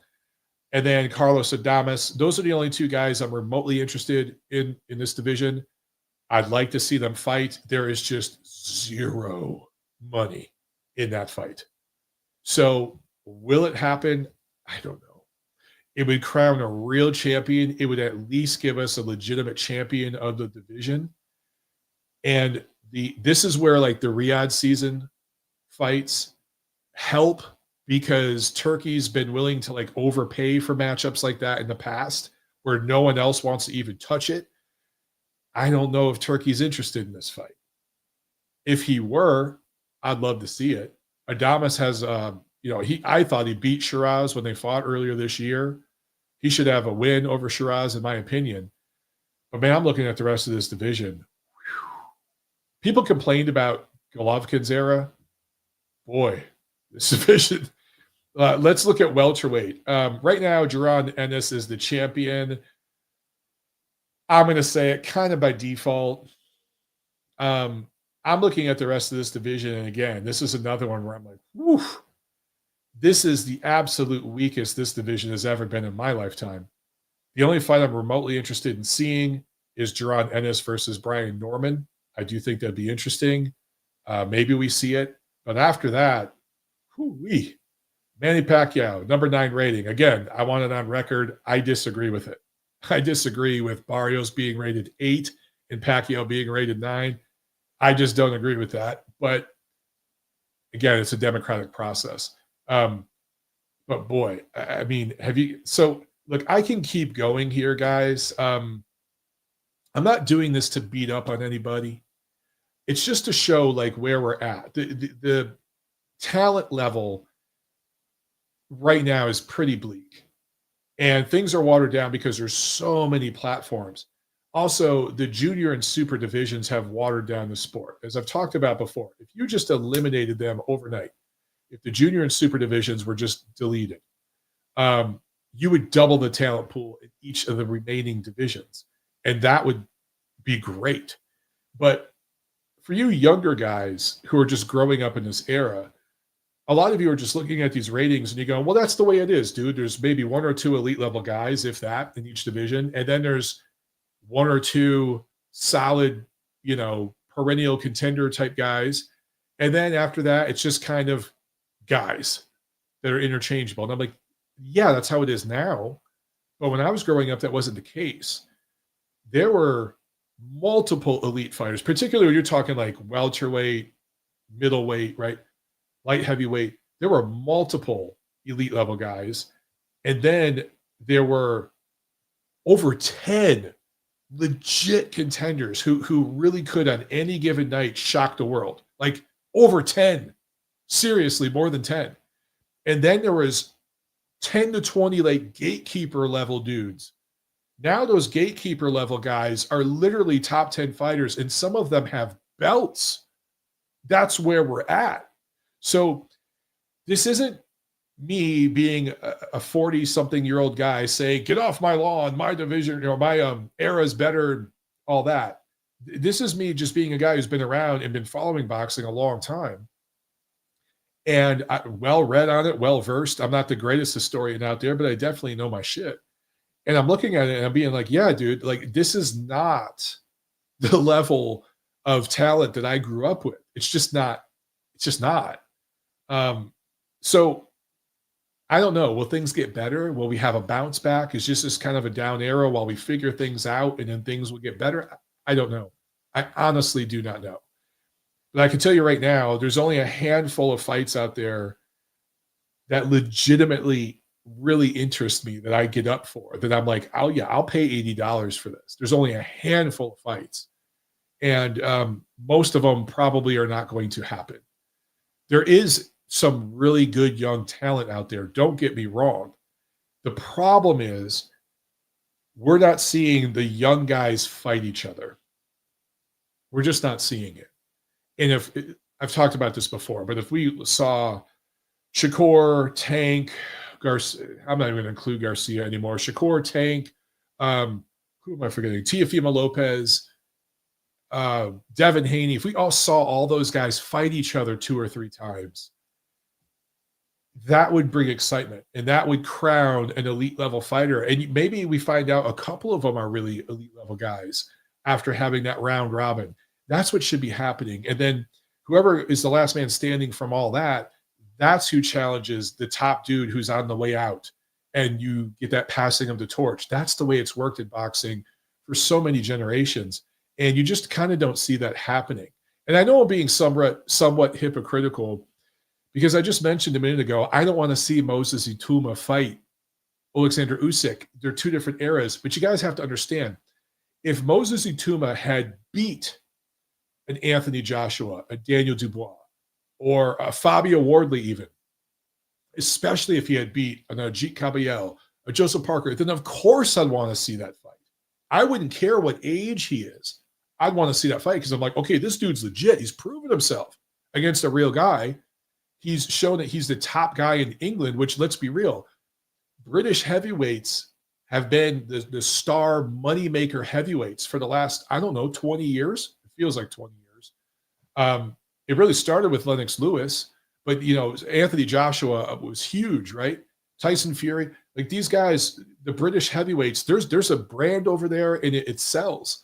and then Carlos Adames. Those are the only 2 guys I'm remotely interested in this division. I'd like to see them fight. There is just zero money in that fight. So will it happen? I don't know. It would crown a real champion. It would at least give us a legitimate champion of the division. And this is where like the Riyadh season fights help, because Turkey's been willing to like overpay for matchups like that in the past where no one else wants to even touch it. I don't know if Turkey's interested in this fight. If he were, I'd love to see it. Adames has, I thought he beat Shiraz when they fought earlier this year. He should have a win over Shiraz, in my opinion. But man, I'm looking at the rest of this division. People complained about Golovkin's era. Boy, this division. Let's look at welterweight. Right now, Jaron Ennis is the champion. I'm going to say it kind of by default. I'm looking at the rest of this division, and again, this is another one where I'm like, whew, this is the absolute weakest this division has ever been in my lifetime. The only fight I'm remotely interested in seeing is Jaron Ennis versus Brian Norman. I do think that'd be interesting. Maybe we see it. But after that, whoo-wee. Manny Pacquiao, number 9 rating. Again, I want it on record. I disagree with it. I disagree with Barrios being rated 8 and Pacquiao being rated 9. I just don't agree with that. But again, it's a democratic process. But boy, I mean, look, I can keep going here, guys. I'm not doing this to beat up on anybody. It's just to show like where we're at. The talent level right now is pretty bleak. And things are watered down because there's so many platforms. Also, the junior and super divisions have watered down the sport. As I've talked about before, if you just eliminated them overnight, if the junior and super divisions were just deleted, um, you would double the talent pool in each of the remaining divisions. And that would be great. But for you younger guys who are just growing up in this era, a lot of you are just looking at these ratings and you go, well, that's the way it is, dude. There's maybe one or two elite level guys, if that, in each division. And then there's one or two solid, perennial contender type guys. And then after that, it's just kind of guys that are interchangeable. And I'm like, yeah, that's how it is now. But when I was growing up, that wasn't the case. There were multiple elite fighters, particularly when you're talking like welterweight, middleweight, right? Light heavyweight. There were multiple elite level guys. And then there were over 10 legit contenders who really could on any given night shock the world. Like over 10. Seriously, more than 10. And then there was 10 to 20 like gatekeeper level dudes. Now those gatekeeper level guys are literally top 10 fighters, and some of them have belts. That's where we're at. So this isn't me being a 40-something-year-old guy saying, get off my lawn, my division, my era is better, all that. This is me just being a guy who's been around and been following boxing a long time. And well read on it, well versed. I'm not the greatest historian out there, but I definitely know my shit. And I'm looking at it and I'm being like, yeah, dude, like this is not the level of talent that I grew up with. It's just not. It's just not. So I don't know. Will things get better? Will we have a bounce back? Is just this kind of a down arrow while we figure things out and then things will get better? I don't know. I honestly do not know. But I can tell you right now, there's only a handful of fights out there that legitimately really interest me that I get up for, that I'm like, oh yeah, I'll pay $80 for this. There's only a handful of fights. And most of them probably are not going to happen. There is some really good young talent out there. Don't get me wrong. The problem is we're not seeing the young guys fight each other. We're just not seeing it. And if I've talked about this before, but if we saw Shakur, Tank, Garcia, I'm not even going to include Garcia anymore. Shakur, Tank, who am I forgetting? Teofimo Lopez, Devin Haney. If we all saw all those guys fight each other 2 or 3 times, that would bring excitement and that would crown an elite level fighter. And maybe we find out a couple of them are really elite level guys after having that round robin. That's what should be happening. And then whoever is the last man standing from all that, that's who challenges the top dude who's on the way out. And you get that passing of the torch. That's the way it's worked in boxing for so many generations. And you just kind of don't see that happening. And I know I'm being somewhat hypocritical because I just mentioned a minute ago, I don't want to see Moses Ituma fight Alexander Usyk. They're 2 different eras. But you guys have to understand, if Moses Ituma had beat an Anthony Joshua, a Daniel Dubois, or a Fabio Wardley even, especially if he had beat an Ajit Caballel, a Joseph Parker, then of course I'd want to see that fight. I wouldn't care what age he is. I'd want to see that fight because I'm like, okay, this dude's legit. He's proven himself against a real guy. He's shown that he's the top guy in England, which, let's be real, British heavyweights have been the star moneymaker heavyweights for the last, 20 years. It feels like 20 years. It really started with Lennox Lewis, but, Anthony Joshua was huge, right? Tyson Fury, like these guys, the British heavyweights, there's a brand over there and it sells.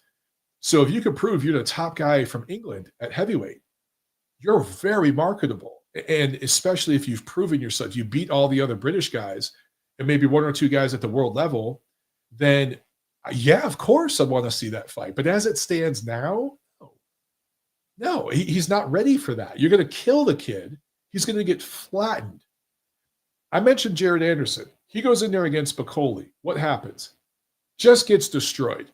So if you can prove you're the top guy from England at heavyweight, you're very marketable. And especially if you've proven yourself, you beat all the other British guys and maybe 1 or 2 guys at the world level, then yeah, of course I'd want to see that fight. But as it stands now, no, he's not ready for that. You're going to kill the kid. He's going to get flattened. I mentioned Jared Anderson. He goes in there against Bacoli. What happens? Just gets destroyed.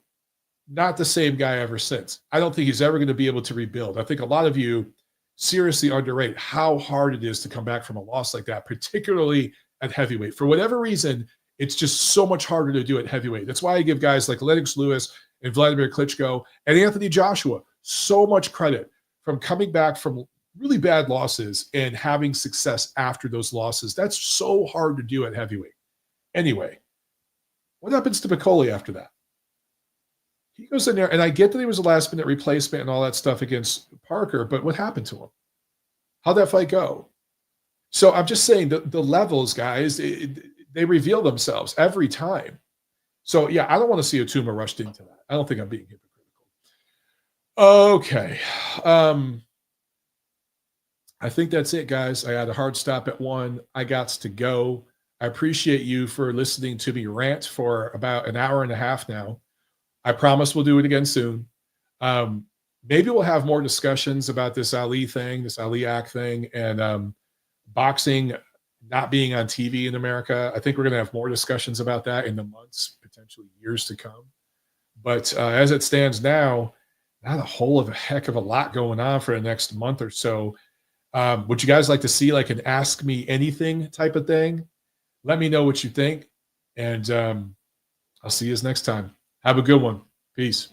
Not the same guy ever since. I don't think he's ever going to be able to rebuild. I think a lot of you seriously underrate how hard it is to come back from a loss like that, particularly at heavyweight. For whatever reason, It's just so much harder to do at heavyweight. That's why I give guys like Lennox Lewis and Vladimir Klitschko and Anthony Joshua so much credit from coming back from really bad losses and having success after those losses. That's so hard to do at heavyweight. Anyway, what happens to Piccoli after that? He goes in there, and I get that he was a last-minute replacement and all that stuff against Parker, but what happened to him? How'd that fight go? So I'm just saying the levels, guys, they reveal themselves every time. So, yeah, I don't want to see Otuma rushed into that. I don't think I'm being hypocritical. Okay. I think that's it, guys. I had a hard stop at 1. I got to go. I appreciate you for listening to me rant for about an hour and a half now. I promise we'll do it again soon. Maybe we'll have more discussions about this Ali thing, this Aliak thing, and boxing not being on TV in America. I think we're going to have more discussions about that in the months, potentially years to come. But as it stands now, not a whole of a heck of a lot going on for the next month or so. Would you guys like to see like an Ask Me Anything type of thing? Let me know what you think. And I'll see you next time. Have a good one. Peace.